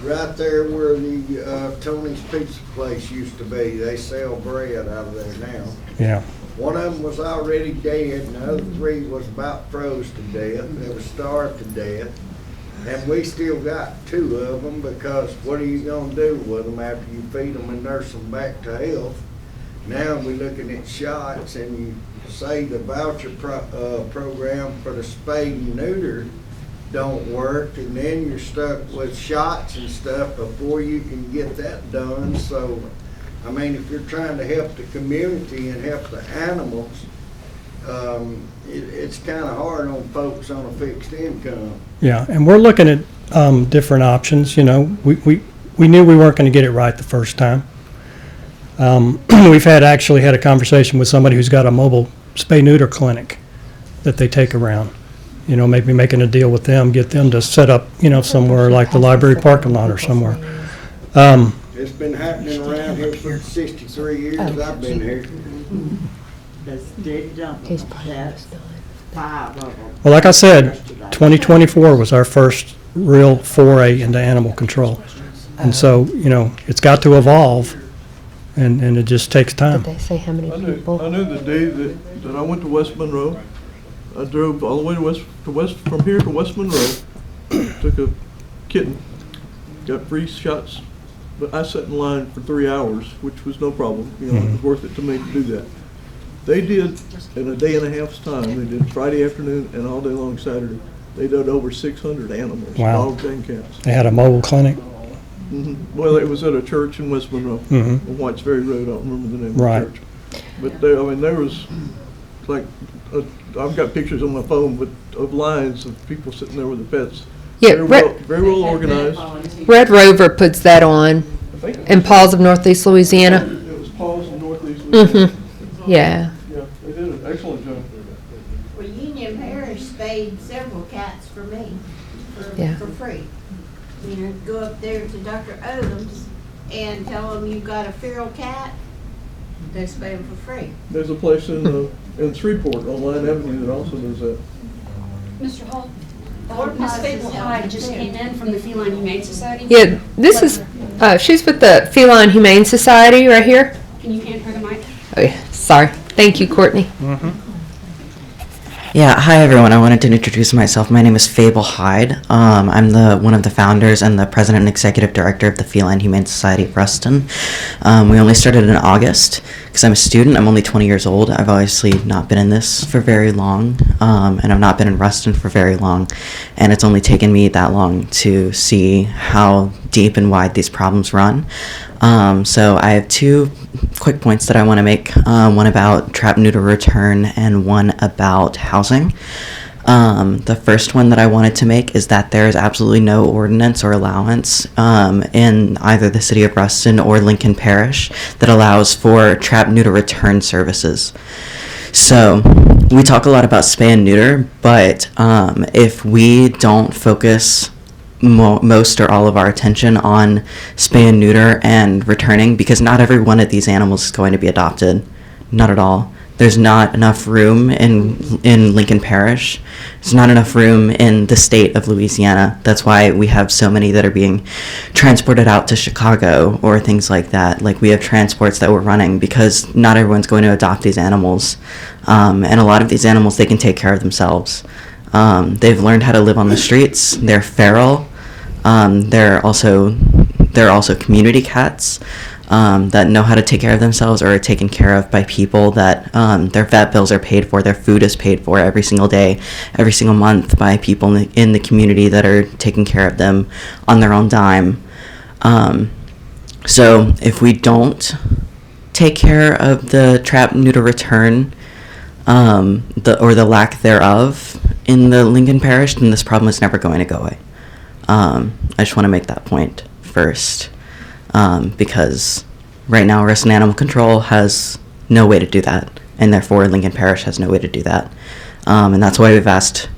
right there where the Tony's Pizza Place used to be. They sell bread out of there now. Yeah. One of them was already dead, and the other 3 was about froze to death. They were starved to death. And we still got 2 of them, because what are you going to do with them after you feed them and nurse them back to health? Now we're looking at shots, and you say the voucher program for the spay and neuter don't work, and then you're stuck with shots and stuff before you can get that done. So, I mean, if you're trying to help the community and help the animals, it's kind of hard on folks on a fixed income. Yeah, and we're looking at different options. We knew we weren't going to get it right the first time. We've actually had a conversation with somebody who's got a mobile spay-neuter clinic that they take around. Maybe making a deal with them, get them to set up, somewhere like the library parking lot or somewhere. It's been happening around here for 63 years I've been here. Well, like I said, 2024 was our first real foray into animal control. And so, it's got to evolve, and it just takes time. Did they say how many people? I knew the day that I went to West Monroe. I drove all the way from here to West Monroe, took a kitten, got free shots, but I sat in line for 3 hours, which was no problem. It was worth it to me to do that. They did, in a day and a half's time, they did Friday afternoon and all day long Saturday, they did over 600 animals, Wow. dogs and cats. They had a mobile clinic. Well, it was at a church in West Monroe, on Whites Ferry Road. I don't remember the name Right. of the church. But there was like, I've got pictures on my phone of lines of people sitting there with their pets. Yeah, Very well organized. Red Rover puts that on in Paws of Northeast Louisiana. It was Paws in Northeast Louisiana. Yeah. Yeah, they did an excellent job. Well, Union Parish spayed several cats for me, Yeah. for free. Go up there to Dr. Odom's and tell them you've got a feral cat, they spay them for free. There's a place in Shreveport on Line Avenue that also does that. Mr. Hall, Miss Fable Hyde just came in from the Feline Humane Society. Yeah, This is, she's with the Feline Humane Society right here. Can you hand her the mic? Oh, yeah. Sorry. Thank you, Courtney. Yeah, hi everyone. I wanted to introduce myself. My name is Fable Hyde. I'm one of the founders and the president and executive director of the Feline Humane Society of Ruston. We only started in August because I'm a student. I'm only 20 years old. I've obviously not been in this for very long, and I've not been in Ruston for very long. And it's only taken me that long to see how deep and wide these problems run. So I have two quick points that I want to make, one about trap, neuter, return, and one about housing. The first one that I wanted to make is that there is absolutely no ordinance or allowance in either the city of Ruston or Lincoln Parish that allows for trap, neuter, return services. So we talk a lot about spay and neuter, but if we don't focus most or all of our attention on spay and neuter and returning, because not every one of these animals is going to be adopted. Not at all. There's not enough room in Lincoln Parish. There's not enough room in the state of Louisiana. That's why we have so many that are being transported out to Chicago or things like that. Like, we have transports that we're running because not everyone's going to adopt these animals. And a lot of these animals, they can take care of themselves. They've learned how to live on the streets. They're feral. They're also community cats that know how to take care of themselves or are taken care of by people that their vet bills are paid for, their food is paid for every single day, every single month by people in the community that are taking care of them on their own dime. So if we don't take care of the trap, neuter, return, or the lack thereof in the Lincoln Parish, then this problem is never going to go away. I just want to make that point first, because right now Ruston Animal Control has no way to do that, and therefore Lincoln Parish has no way to do that. And that's why we've asked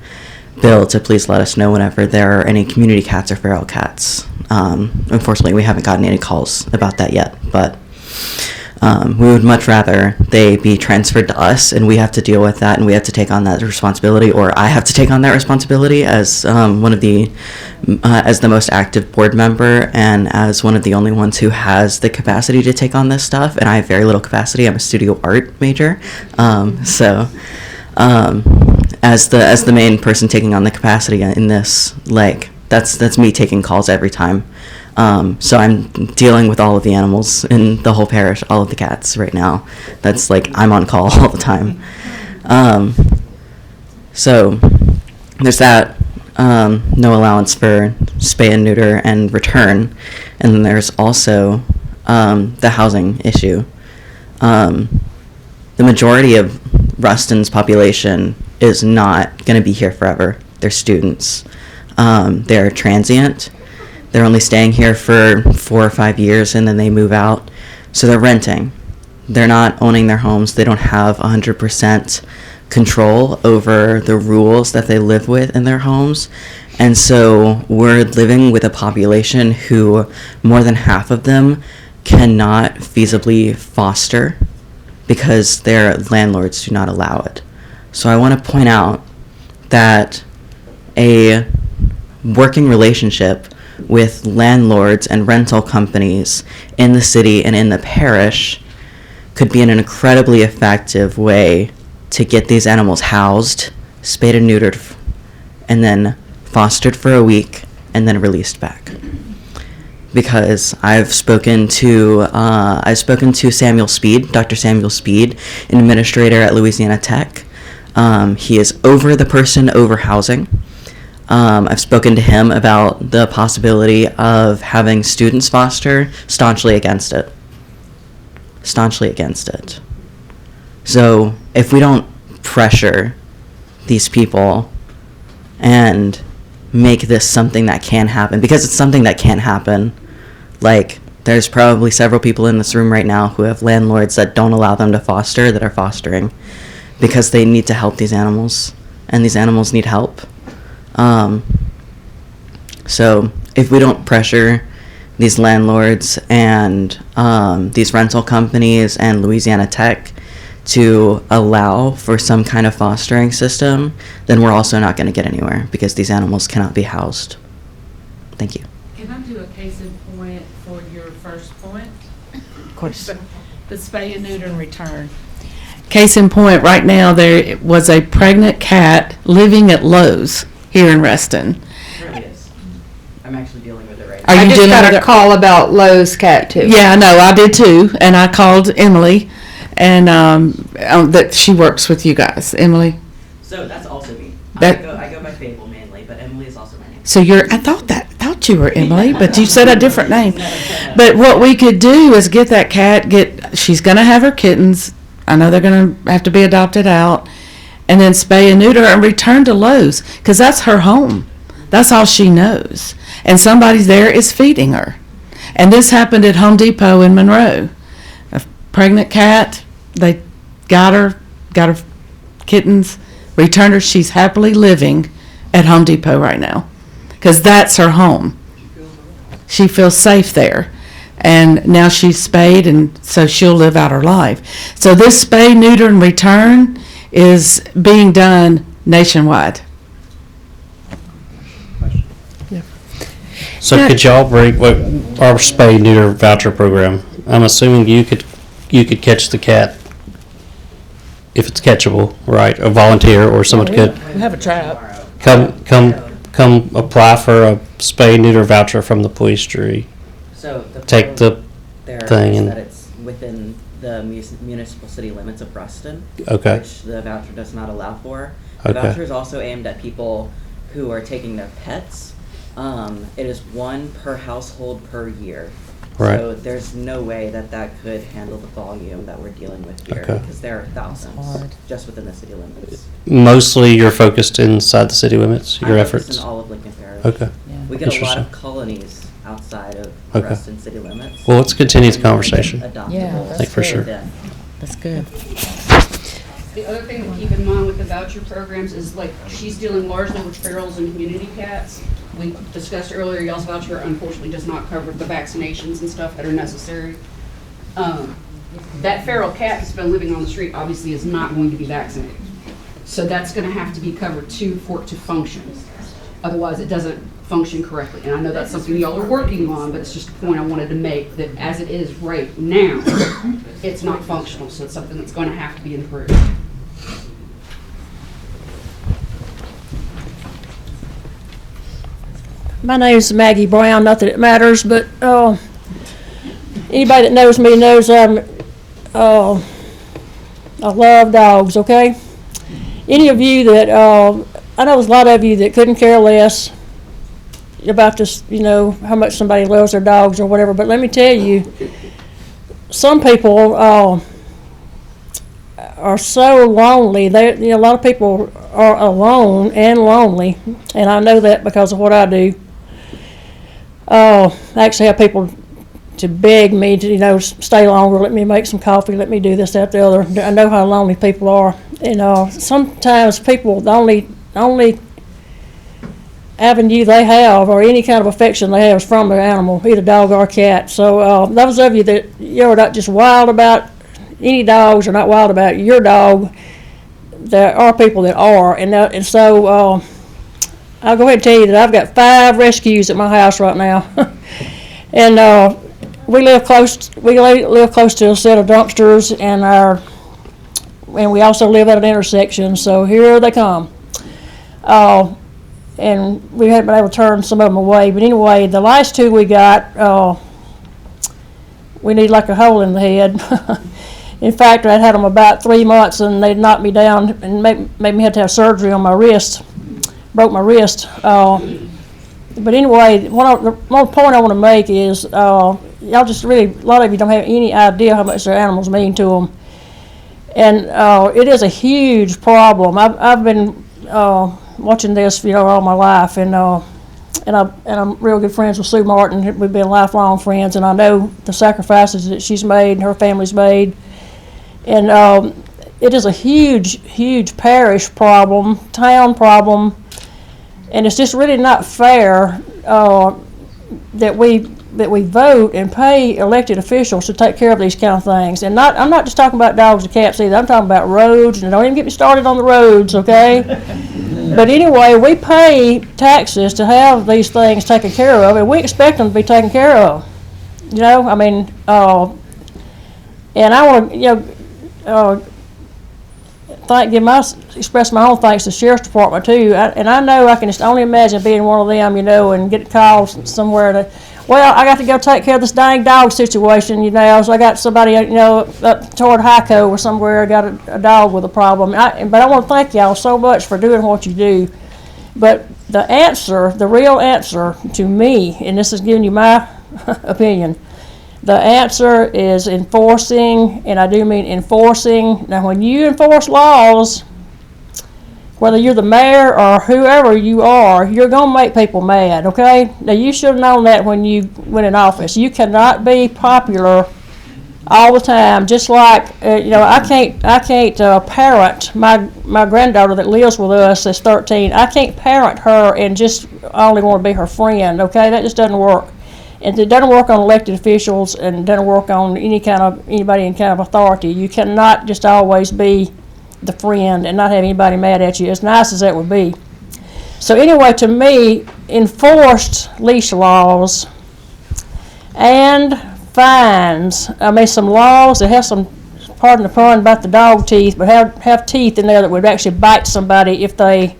Bill to please let us know whenever there are any community cats or feral cats. Unfortunately, we haven't gotten any calls about that yet, but we would much rather they be transferred to us and we have to deal with that and we have to take on that responsibility, or I have to take on that responsibility as as the most active board member and as one of the only ones who has the capacity to take on this stuff. And I have very little capacity. I'm a studio art major, so as the main person taking on the capacity in this, like, that's me taking calls every time. So I'm dealing with all of the animals in the whole parish, all of the cats right now. That's like, I'm on call all the time. So there's that, no allowance for spay and neuter and return. And then there's also the housing issue. The majority of Ruston's population is not going to be here forever. They're students. They're transient. They're only staying here for 4 or 5 years and then they move out. So they're renting. They're not owning their homes. They don't have 100% control over the rules that they live with in their homes. And so we're living with a population who more than half of them cannot feasibly foster because their landlords do not allow it. So I want to point out that a working relationship with landlords and rental companies in the city and in the parish could be an incredibly effective way to get these animals housed, spayed and neutered, and then fostered for a week and then released back. Because I've spoken to Samuel Speed, Dr. Samuel Speed, an administrator at Louisiana Tech. He is over the person over housing. I've spoken to him about the possibility of having students foster, staunchly against it. Staunchly against it. So if we don't pressure these people and make this something that can happen, because it's something that can happen, like, there's probably several people in this room right now who have landlords that don't allow them to foster that are fostering because they need to help these animals, and these animals need help. So if we don't pressure these landlords and these rental companies and Louisiana Tech to allow for some kind of fostering system, then we're also not going to get anywhere because these animals cannot be housed. Thank you. Can I do a case in point question. The spay and neuter and return. Case in point, right now there was a pregnant cat living at Lowe's here in Reston. It really is. I'm actually dealing with it right Are now. you I just dealing got with a it? call about Lowe's cat too. Yeah, I know. I did too, and I called Emily, and that she works with you guys. Emily. So that's also me. That- I go by Fable mainly, but Emily is also my name. So I thought you were Emily, but you said a different name. But what we could do is get that cat. She's gonna have her kittens. I know they're gonna have to be adopted out, and then spay and neuter and return to Lowe's because that's her home. That's all she knows, and somebody there is feeding her. And this happened at Home Depot in Monroe. A pregnant cat. They got her kittens, returned her. She's happily living at Home Depot right now because that's her home. She feels safe there. And now she's spayed, and so she'll live out her life. So this spay, neuter, and return is being done nationwide. So could y'all bring our spay neuter voucher program? I'm assuming you could catch the cat if it's catchable, right? A volunteer or someone could We have a trap. come apply for a spay neuter voucher from the police jury. So the Take the there thing is and- that it's within the municipal city limits of Ruston, Okay. which the voucher does not allow for. The Okay. voucher is also aimed at people who are taking their pets. It is one per household per year. Right. So there's no way that could handle the volume that we're dealing with here Okay. because there are thousands just within the city limits. Mostly you're focused inside the city limits, your I'm focused efforts? in all of Lincoln Parish. Okay. We get a lot Interesting. of colonies outside of Okay. Ruston city limits. Well, let's continue the conversation. Adoptable I think for sure. then. That's good. The other thing to keep in mind with the voucher programs is like, she's dealing largely with ferals and community cats. We discussed earlier, y'all's voucher unfortunately does not cover the vaccinations and stuff that are necessary. That feral cat that's been living on the street obviously is not going to be vaccinated. So that's gonna have to be covered too for it to function. Otherwise, it doesn't function correctly. And I know that's something y'all are working on, but it's just a point I wanted to make that as it is right now, it's not functional. So it's something that's gonna have to be improved. My name's Maggie Brown, not that it matters, but anybody that knows me knows I love dogs, okay? Any of you that, I know there's a lot of you that couldn't care less about this, how much somebody loves their dogs or whatever, but let me tell you, some people are so lonely. A lot of people are alone and lonely, and I know that because of what I do. I actually have people to beg me to, stay longer, let me make some coffee, let me do this, that, the other. I know how lonely people are. And sometimes people, the only avenue they have or any kind of affection they have is from their animal, either dog or cat. So those of you that you're not just wild about any dogs or not wild about your dog, there are people that are. And so I'll go ahead and tell you that I've got 5 rescues at my house right now. And we live close to a set of dumpsters, and we also live at an intersection, so here they come. And we haven't been able to turn some of them away, but anyway, the last 2 we got, we need like a hole in the head. In fact, I'd had them about 3 months, and they'd knocked me down and made me have to have surgery on my wrist. Broke my wrist. But anyway, one point I want to make is y'all just really, a lot of you don't have any idea how much their animals mean to them. And it is a huge problem. I've been watching this, all my life, and I'm real good friends with Sue Martin. We've been lifelong friends, and I know the sacrifices that she's made and her family's made. And it is a huge parish problem, town problem. And it's just really not fair that we vote and pay elected officials to take care of these kind of things. And I'm not just talking about dogs and cats either. I'm talking about roads, and don't even get me started on the roads, okay? But anyway, we pay taxes to have these things taken care of, and we expect them to be taken care of. And I want to, express my own thanks to the sheriff's department too. And I know I can just only imagine being one of them, and get called somewhere I got to go take care of this dang dog situation, so I got somebody, up toward Hyco or somewhere, got a dog with a problem. But I want to thank y'all so much for doing what you do. But the real answer to me, and this is giving you my opinion, the answer is enforcing, and I do mean enforcing. Now, when you enforce laws, whether you're the mayor or whoever you are, you're going to make people mad, okay? Now, you should have known that when you went in office. You cannot be popular all the time, just like, I can't parent my granddaughter that lives with us that's 13. I can't parent her and just only want to be her friend, okay? That just doesn't work. And it doesn't work on elected officials, and it doesn't work on anybody in kind of authority. You cannot just always be the friend and not have anybody mad at you, as nice as that would be. So anyway, to me, enforced leash laws and fines. some laws that have some, pardon the pun about the dog teeth, but have teeth in there that would actually bite somebody if they,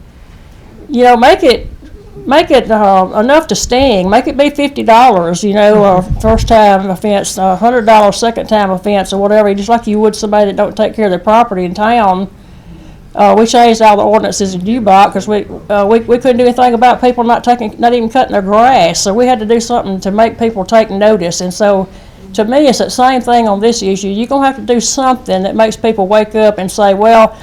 make it enough to sting. Make it be $50, first time offense, $100 second time offense, or whatever. Just like you would somebody that don't take care of their property in town. We changed all the ordinances in Dubach because we couldn't do anything about people not even cutting their grass. So we had to do something to make people take notice. And so, to me, it's the same thing on this issue. You're gonna have to do something that makes people wake up and say, well,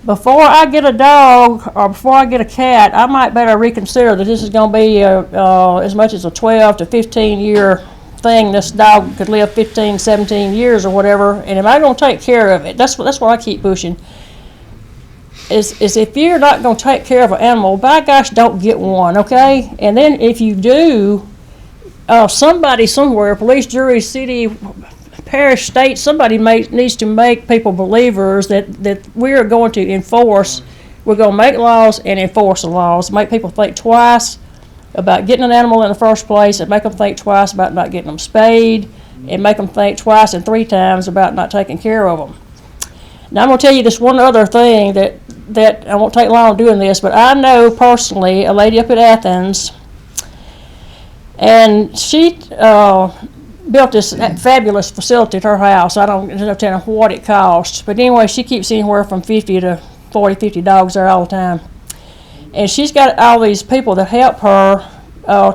before I get a dog or before I get a cat, I might better reconsider that this is going to be as much as a 12 to 15 year thing. This dog could live 15, 17 years or whatever, and am I going to take care of it? That's what I keep pushing. Is if you're not going to take care of an animal, by gosh, don't get one, okay? And then if you do, somebody somewhere, police, jury, city, parish, state, somebody needs to make people believers that we're going to enforce, we're going to make laws and enforce the laws, make people think twice about getting an animal in the first place, and make them think twice about not getting them spayed, and make them think twice and 3 times about not taking care of them. Now, I'm going to tell you this one other thing that I won't take long doing this, but I know personally a lady up at Athens, and she built this fabulous facility at her house. I don't know telling what it cost, but anyway, she keeps anywhere from 50 to 40, 50 dogs there all the time. And she's got all these people that help her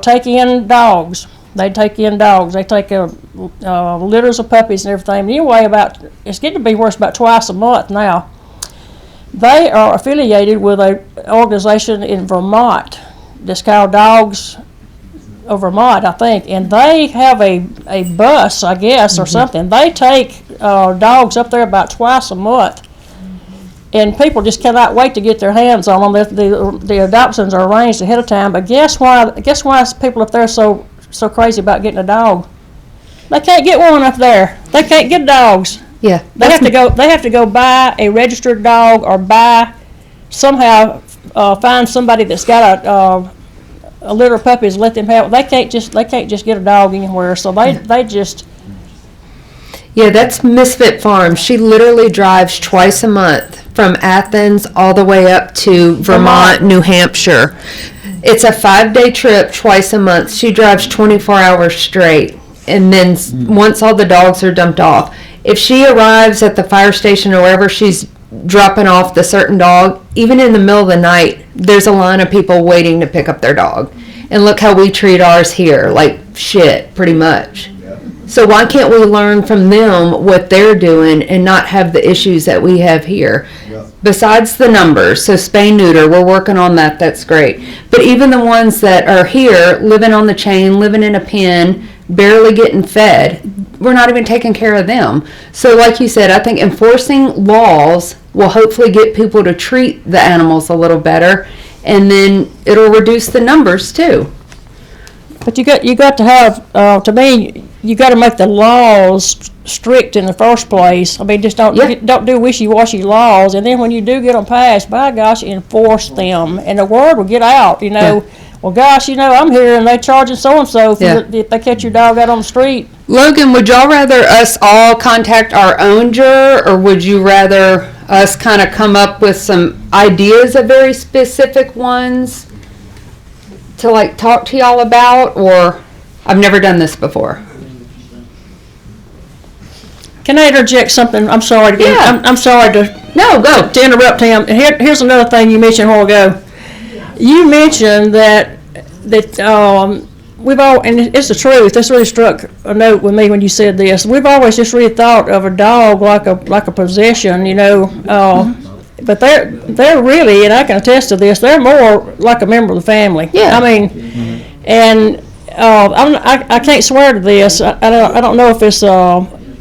take in dogs. They take in dogs. They take litters of puppies and everything. Anyway, it's getting to be worse about twice a month now. They are affiliated with an organization in Vermont that's called Dogs of Vermont, I think, and they have a bus, I guess, or something. They take dogs up there about twice a month, and people just cannot wait to get their hands on them. The adoptions are arranged ahead of time. But guess why people up there are so crazy about getting a dog? They can't get one up there. They can't get dogs. Yeah, they have to go buy a registered dog, or somehow find somebody that's got a litter of puppies, let them have. They can't just get a dog anywhere. So they just. Yeah, that's Misfit Farm. She literally drives twice a month from Athens all the way up to Vermont, New Hampshire. It's a 5-day trip twice a month. She drives 24 hours straight, and then once all the dogs are dumped off, if she arrives at the fire station or wherever she's dropping off the certain dog, even in the middle of the night, there's a line of people waiting to pick up their dog. And look how we treat ours here, like shit, pretty much. So why can't we learn from them what they're doing and not have the issues that we have here? Besides the numbers, so spay neuter, we're working on that, that's great. But even the ones that are here, living on the chain, living in a pen, barely getting fed, we're not even taking care of them. So like you said, I think enforcing laws will hopefully get people to treat the animals a little better, and then it'll reduce the numbers too. But you got to have, to me, you got to make the laws strict in the first place. I mean, just don't do wishy-washy laws, and then when you do get them passed, by gosh, enforce them, and the word will get out. well, gosh, I'm here and they charging so-and-so Yeah. if they catch your dog out on the street. Logan, would y'all rather us all contact our own juror, or would you rather us kind of come up with some ideas of very specific ones to like talk to y'all about? Or I've never done this before. Can I interject something? I'm sorry to Yeah. I'm sorry to go to interrupt him. And here's another thing you mentioned a while ago. You mentioned that we've all, and it's the truth. This really struck a note with me when you said this. We've always just really thought of a dog like a possession, but they're really, and I can attest to this, they're more like a member of the family. Yeah. I mean, and I can't swear to this. I don't know if it's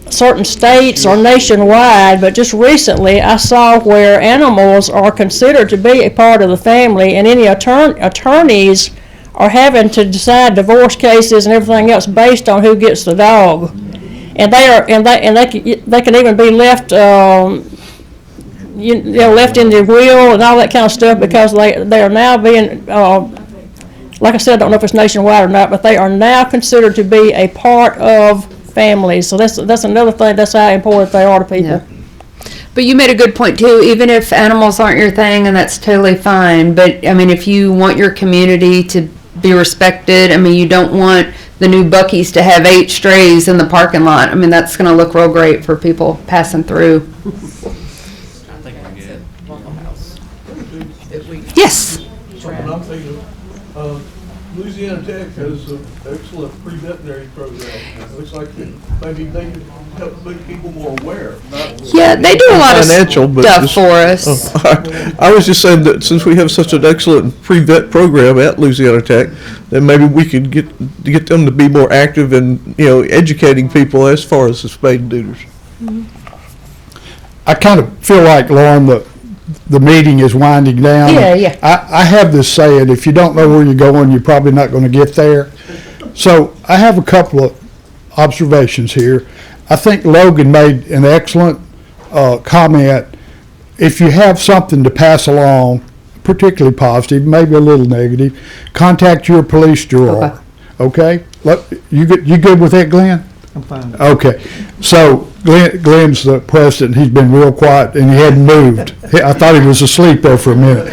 certain states or nationwide, but just recently I saw where animals are considered to be a part of the family, and any attorneys are having to decide divorce cases and everything else based on who gets the dog, and they can even be left left in their will and all that kind of stuff, because they are now being like I said, I don't know if it's nationwide or not, but they are now considered to be a part of families. So that's another thing. That's how important they are to people. Yeah. But you made a good point too. Even if animals aren't your thing, and that's totally fine. But I mean, if you want your community to be respected, I mean, you don't want the new Buc-ee's to have 8 strays in the parking lot. I mean, that's going to look real great for people passing through. Yes. Something I'm thinking of, Louisiana Tech has an excellent pre-veterinary program. It looks like maybe they could help make people more aware. Yeah, they do a lot of stuff for us. I was just saying that since we have such an excellent pre-vet program at Louisiana Tech, then maybe we could get them to be more active in educating people as far as the spade and neuters. I kind of feel like, Lauren, the meeting is winding down. Yeah. I have this saying, if you don't know where you're going, you're probably not going to get there. So I have a couple of observations here. I think Logan made an excellent comment. If you have something to pass along, particularly positive, maybe a little negative, contact your police juror. Okay? You good with that, Glenn? I'm fine. Okay, so Glenn's the president. He's been real quiet and he hadn't moved. I thought he was asleep there for a minute.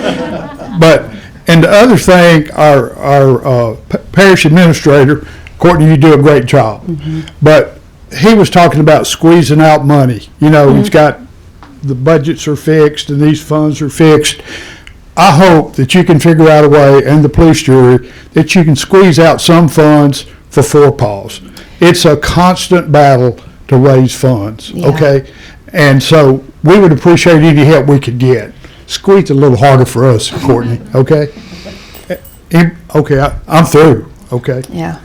And the other thing, our parish administrator, Courtney, you do a great job. Mm-hmm. But he was talking about squeezing out money. He's got the budgets are fixed and these funds are fixed. I hope that you can figure out a way, and the police jury, that you can squeeze out some funds for Four Paws. It's a constant battle to raise funds, okay? And so we would appreciate any help we could get. Squeeze a little harder for us, Courtney, okay? Okay, I'm through, okay? Yeah.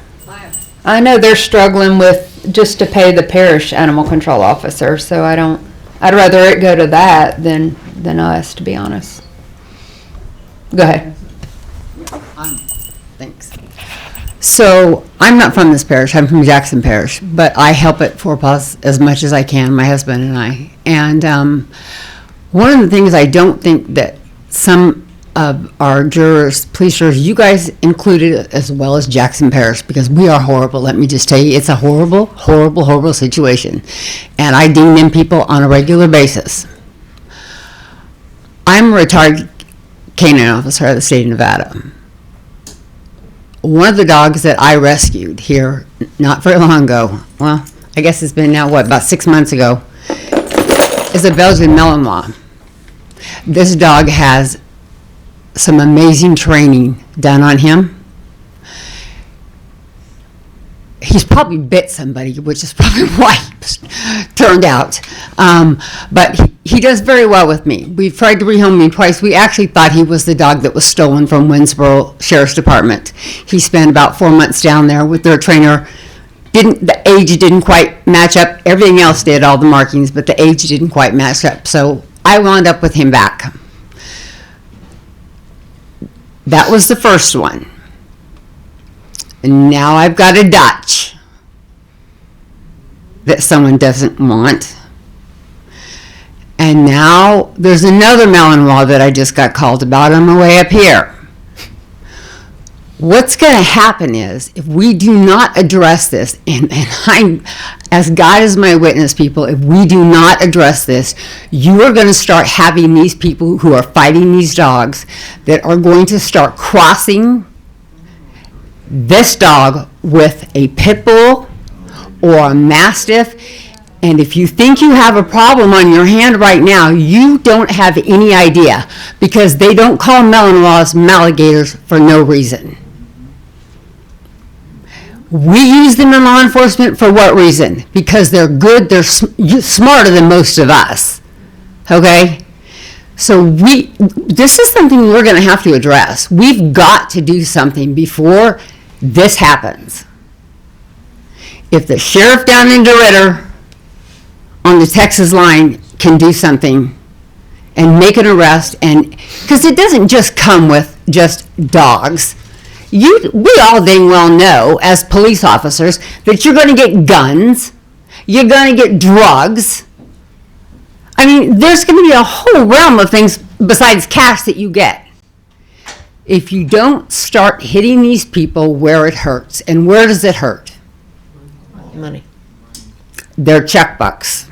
I know they're struggling with just to pay the parish animal control officer, so I'd rather it go to that than us, to be honest. Go ahead. Thanks. So I'm not from this parish. I'm from Jackson Parish, but I help at Four Paws as much as I can, my husband and I. And one of the things I don't think that some of our jurors, police jurors, you guys included as well as Jackson Parish, because we are horrible. Let me just tell you, it's a horrible, horrible, horrible situation. And I ding them people on a regular basis. I'm a retired canine officer of the state of Nevada. One of the dogs that I rescued here not very long ago, well, I guess it's been now, about 6 months ago, is a Belgian Malinois. This dog has some amazing training done on him. He's probably bit somebody, which is probably why he turned out. But he does very well with me. We've tried to rehome him twice. We actually thought he was the dog that was stolen from Winsboro Sheriff's Department. He spent about 4 months down there with their trainer. The age didn't quite match up. Everything else did, all the markings, but the age didn't quite match up. So I wound up with him back. That was the first one. And now I've got a Dutch that someone doesn't want. And now there's another Malinois that I just got called about on my way up here. What's going to happen is, if we do not address this, and I'm, as God is my witness, people, if we do not address this, you are going to start having these people who are fighting these dogs that are going to start crossing this dog with a pit bull or a mastiff. And if you think you have a problem on your hand right now, you don't have any idea, because they don't call Malinois Maligators for no reason. We use them in law enforcement for what reason? Because they're good, they're smarter than most of us, okay? So this is something we're going to have to address. We've got to do something before this happens. If the sheriff down in DeRidder on the Texas line can do something and make an arrest, and because it doesn't just come with just dogs. We all dang well know as police officers that you're going to get guns, you're going to get drugs. I mean, there's going to be a whole realm of things besides cash that you get. If you don't start hitting these people where it hurts, and where does it hurt? Money. Their checkbooks.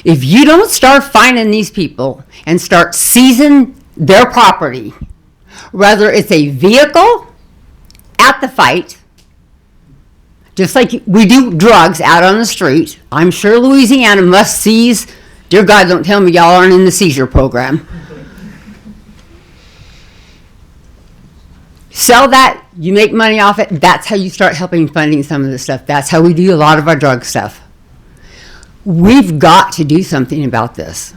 If you don't start finding these people and start seizing their property, whether it's a vehicle at the fight, just like we do drugs out on the street, I'm sure Louisiana must seize. Dear God, don't tell me y'all aren't in the seizure program. Sell that, you make money off it. That's how you start helping funding some of this stuff. That's how we do a lot of our drug stuff. We've got to do something about this.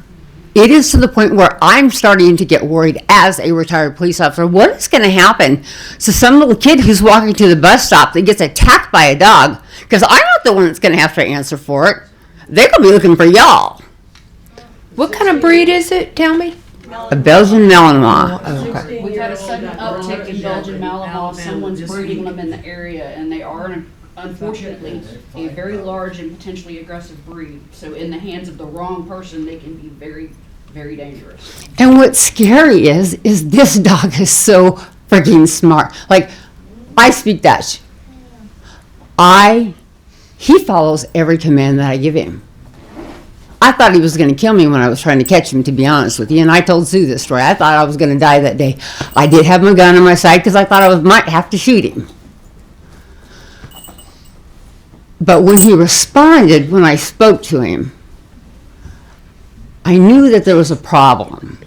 It is to the point where I'm starting to get worried as a retired police officer. What is going to happen to some little kid who's walking to the bus stop that gets attacked by a dog? Because I'm not the one that's going to have to answer for it. They're going to be looking for y'all. What kind of breed is it? Tell me. A Belgian Malinois. Oh, okay. We've had a sudden uptick in Belgian Malinois. Someone's breeding them in the area, and they are, unfortunately, a very large and potentially aggressive breed. So in the hands of the wrong person, they can be very, very dangerous. And what's scary is this dog is so freaking smart. Like, I speak Dutch. He follows every command that I give him. I thought he was going to kill me when I was trying to catch him, to be honest with you. And I told Sue this story. I thought I was going to die that day. I did have my gun on my side because I thought I might have to shoot him. But when he responded, when I spoke to him, I knew that there was a problem.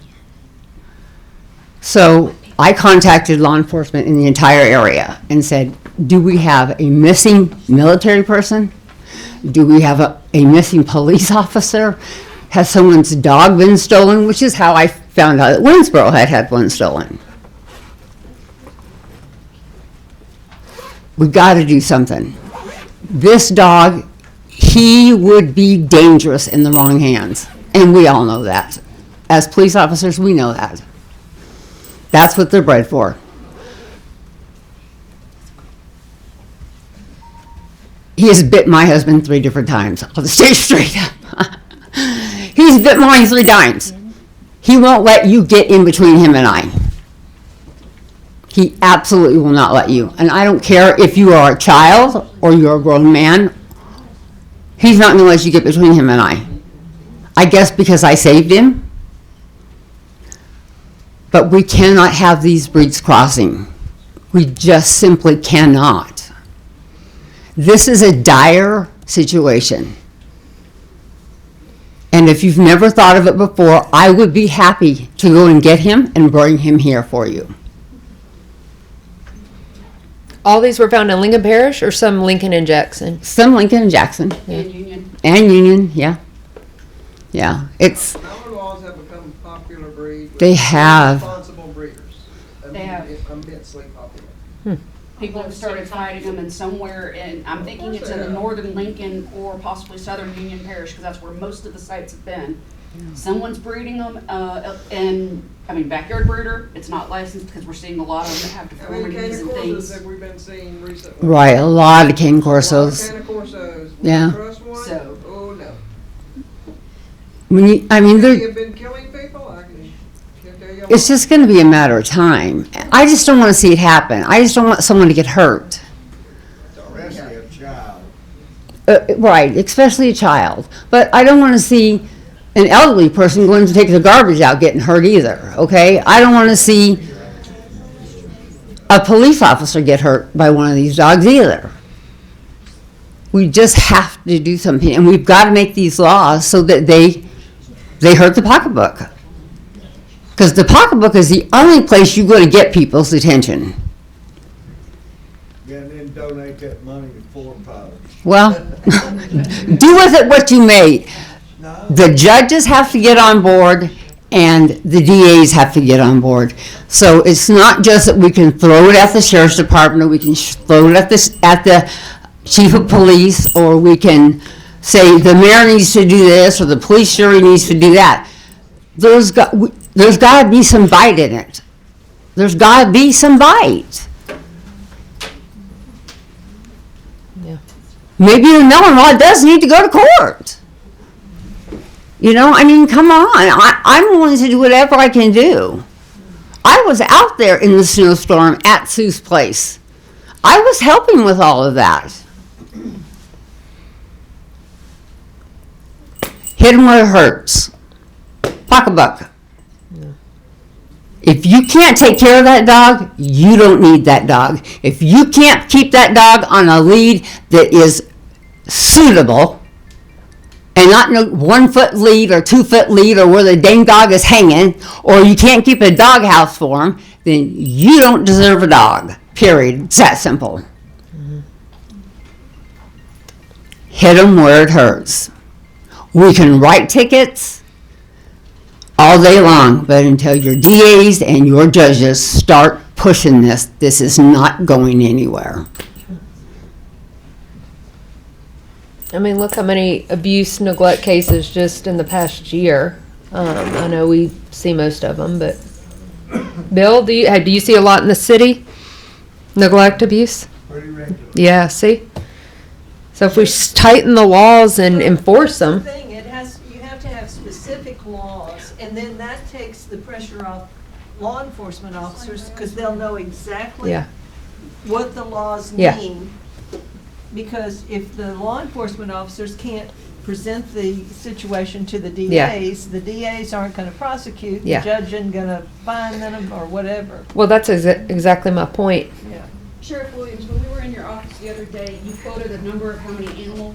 So I contacted law enforcement in the entire area and said, do we have a missing military person? Do we have a missing police officer? Has someone's dog been stolen? Which is how I found out that Winsboro had one stolen. We got to do something. This dog, he would be dangerous in the wrong hands. And we all know that. As police officers, we know that. That's what they're bred for. He has bit my husband 3 different times. I'll just stay straight up. He's bit mine 3 times. He won't let you get in between him and I. He absolutely will not let you. And I don't care if you are a child or you're a grown man. He's not going to let you get between him and I. I guess because I saved him. But we cannot have these breeds crossing. We just simply cannot. This is a dire situation. And if you've never thought of it before, I would be happy to go and get him and bring him here for you. All these were found in Lincoln Parish, or some Lincoln and Jackson? Some Lincoln and Jackson. And Union. And Union, yeah. Yeah, it's... Malinois have become a popular breed. They have. Responsible breeders. They have. Immensely popular. People have started fighting them, and somewhere in, I'm thinking it's in the northern Lincoln or possibly southern Union Parish, because that's where most of the sites have been. Someone's breeding them, and I mean, backyard breeder, it's not licensed because we're seeing a lot of them that have deformities and things. Have we been seeing recently? Right, a lot of cane corsos. Yeah. So. Oh, no. When you, I mean, They they're... have been killing people? it's just going to be a matter of time. I just don't want to see it happen. I just don't want someone to get hurt. Especially a child. Right, especially a child. But I don't want to see an elderly person going to take the garbage out getting hurt either, okay? I don't want to see a police officer get hurt by one of these dogs either. We just have to do something, and we've got to make these laws so that they hurt the pocketbook. Because the pocketbook is the only place you're going to get people's attention. Yeah, and then donate that money to Ford Pilots. Well, do with it what you may. The judges have to get on board, and the DAs have to get on board. So it's not just that we can throw it at the sheriff's department, or we can throw it at the chief of police, or we can say the mayor needs to do this, or the police jury needs to do that. There's got to be some bite in it. There's got to be some bite. Yeah. Maybe the Melon does need to go to court. You know, I mean, come on. I'm willing to do whatever I can do. I was out there in the snowstorm at Sue's place. I was helping with all of that. Hit him where it hurts. Pocketbook. If you can't take care of that dog, you don't need that dog. If you can't keep that dog on a lead that is suitable, and not no 1 foot lead or 2 foot lead or where the dang dog is hanging, or you can't keep a dog house for him, then you don't deserve a dog. Period. It's that simple. Hit them where it hurts. We can write tickets all day long, but until your DAs and your judges start pushing this, this is not going anywhere. I mean, look how many abuse, neglect cases just in the past year. I know we see most of them, but Bill, do you see a lot in the city? Neglect, abuse? Pretty regular. Yeah, see? So if we tighten the laws and enforce them. That's the thing, you have to have specific laws, and then that takes the pressure off law enforcement officers, because they'll know exactly Yeah. what the laws Yeah. mean. Because if the law enforcement officers can't present the situation to the DAs, the DAs aren't gonna prosecute, the Yeah. judge isn't gonna fine them or whatever. Well, that's exactly my point. Yeah. Sheriff Williams, when we were in your office the other day, you quoted a number of how many animal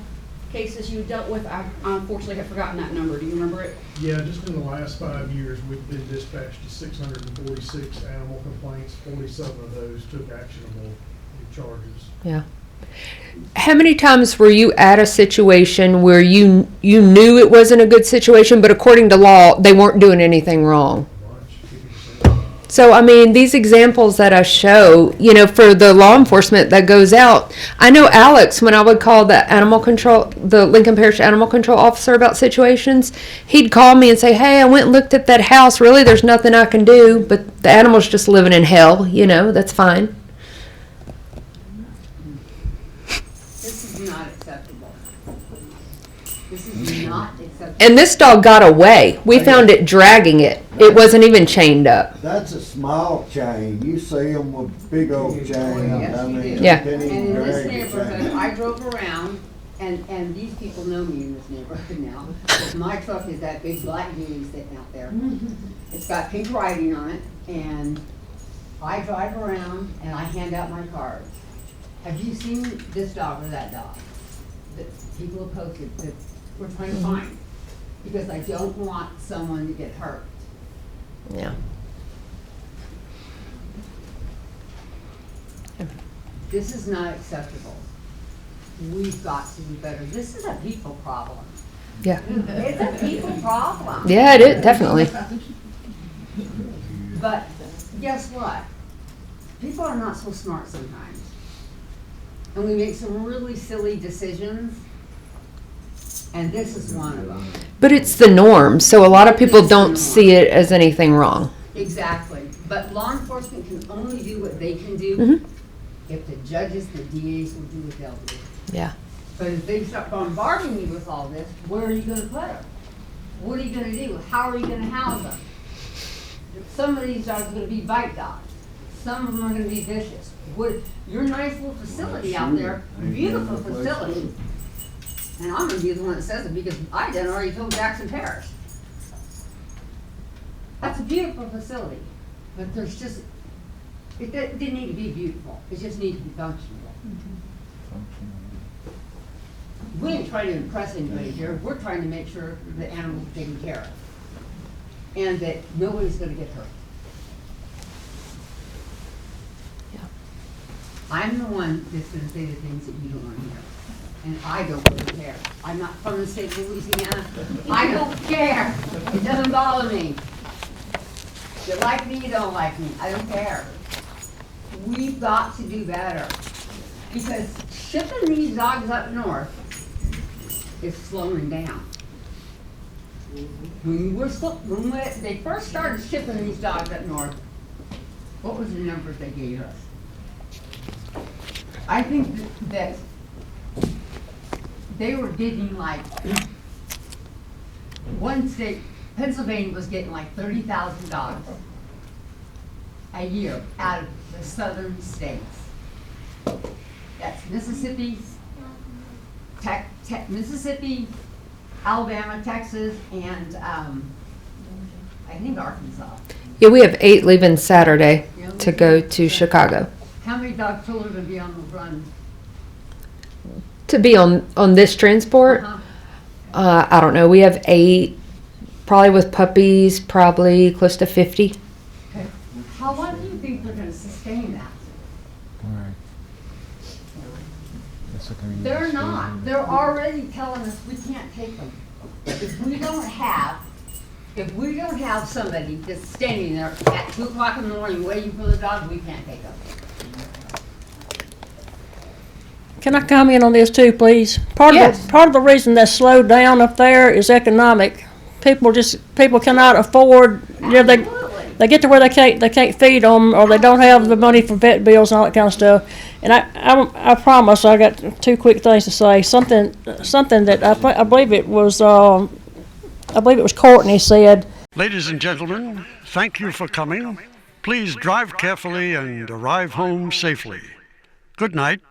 cases you dealt with. I unfortunately have forgotten that number. Do you remember it? Yeah, just in the last 5 years, we've been dispatched to 646 animal complaints. 47 of those took actionable charges. Yeah. How many times were you at a situation where you knew it wasn't a good situation, but according to law, they weren't doing anything wrong? So, I mean, these examples that I show, you know, for the law enforcement that goes out, I know Alex, when I would call the Lincoln Parish Animal Control officer about situations, he'd call me and say, hey, I went and looked at that house. Really, there's nothing I can do, but the animal's just living in hell, you know, that's fine. And this dog got away. We found it dragging it. It wasn't even chained up. That's a small chain. You see them with big old chains. I mean, Yeah. they can't And even in this drag the neighborhood, chain. I drove around, and these people know me in this neighborhood now. My truck is that big black beauty sitting out there. It's got pink writing on it, and I drive around and I hand out my cards. Have you seen this dog or that dog? That people have posted that we're trying to find. Because I don't want someone to get hurt. Yeah. This is not acceptable. We've got to do better. This is a people problem. Yeah. It's a people problem. Yeah, it is, definitely. But guess what? People are not so smart sometimes. And we make some really silly decisions. And this is one of them. But it's the norm, so a lot of people don't see it as anything wrong. Exactly. But law enforcement can only do what they can do Mhm. if the judges, the DAs will do what they'll do. Yeah. But if they start bombarding you with all this, where are you going to put them? What are you going to do? How are you going to house them? Some of these dogs are gonna be bite dogs. Some of them are gonna be vicious. Your nice little facility out there, beautiful facility. And I'm gonna be the one that says it because I done already told Jackson Parish. That's a beautiful facility, but there's just, it didn't need to be beautiful. It just needs to be functional. We ain't trying to impress anybody here. We're trying to make sure the animals are taken care of. And that nobody's gonna get hurt. I'm the one that's gonna say the things that you don't wanna hear. And I don't really care. I'm not from the state of Louisiana. I don't care. It doesn't bother me. You like me, you don't like me. I don't care. We've got to do better. Because shipping these dogs up north is slowing down. When they first started shipping these dogs up north, what was the numbers they gave us? I think that they were getting like, one state, Pennsylvania was getting like 30,000 dogs a year out of the southern states. That's Mississippi, Mississippi, Alabama, Texas, and I think Arkansas. Yeah, we have 8 leaving Saturday to go to Chicago. How many dogs total are going to be on the run? To be on this transport, I don't know. We have 8, probably with puppies, probably close to 50. Okay. How long do you think they're going to sustain that? They're not. They're already telling us we can't take them. If we don't have somebody that's standing there at 2 o'clock in the morning waiting for the dog, we can't take them. Can I comment on this too, please? Part of the reason that's slowed down up there is economic. People cannot afford. They get to where they can't feed them, or they don't have the money for vet bills and all that kind of stuff. And I promise I got 2 quick things to say. Something that I believe it was Courtney said. Ladies and gentlemen, thank you for coming. Please drive carefully and arrive home safely. Good night.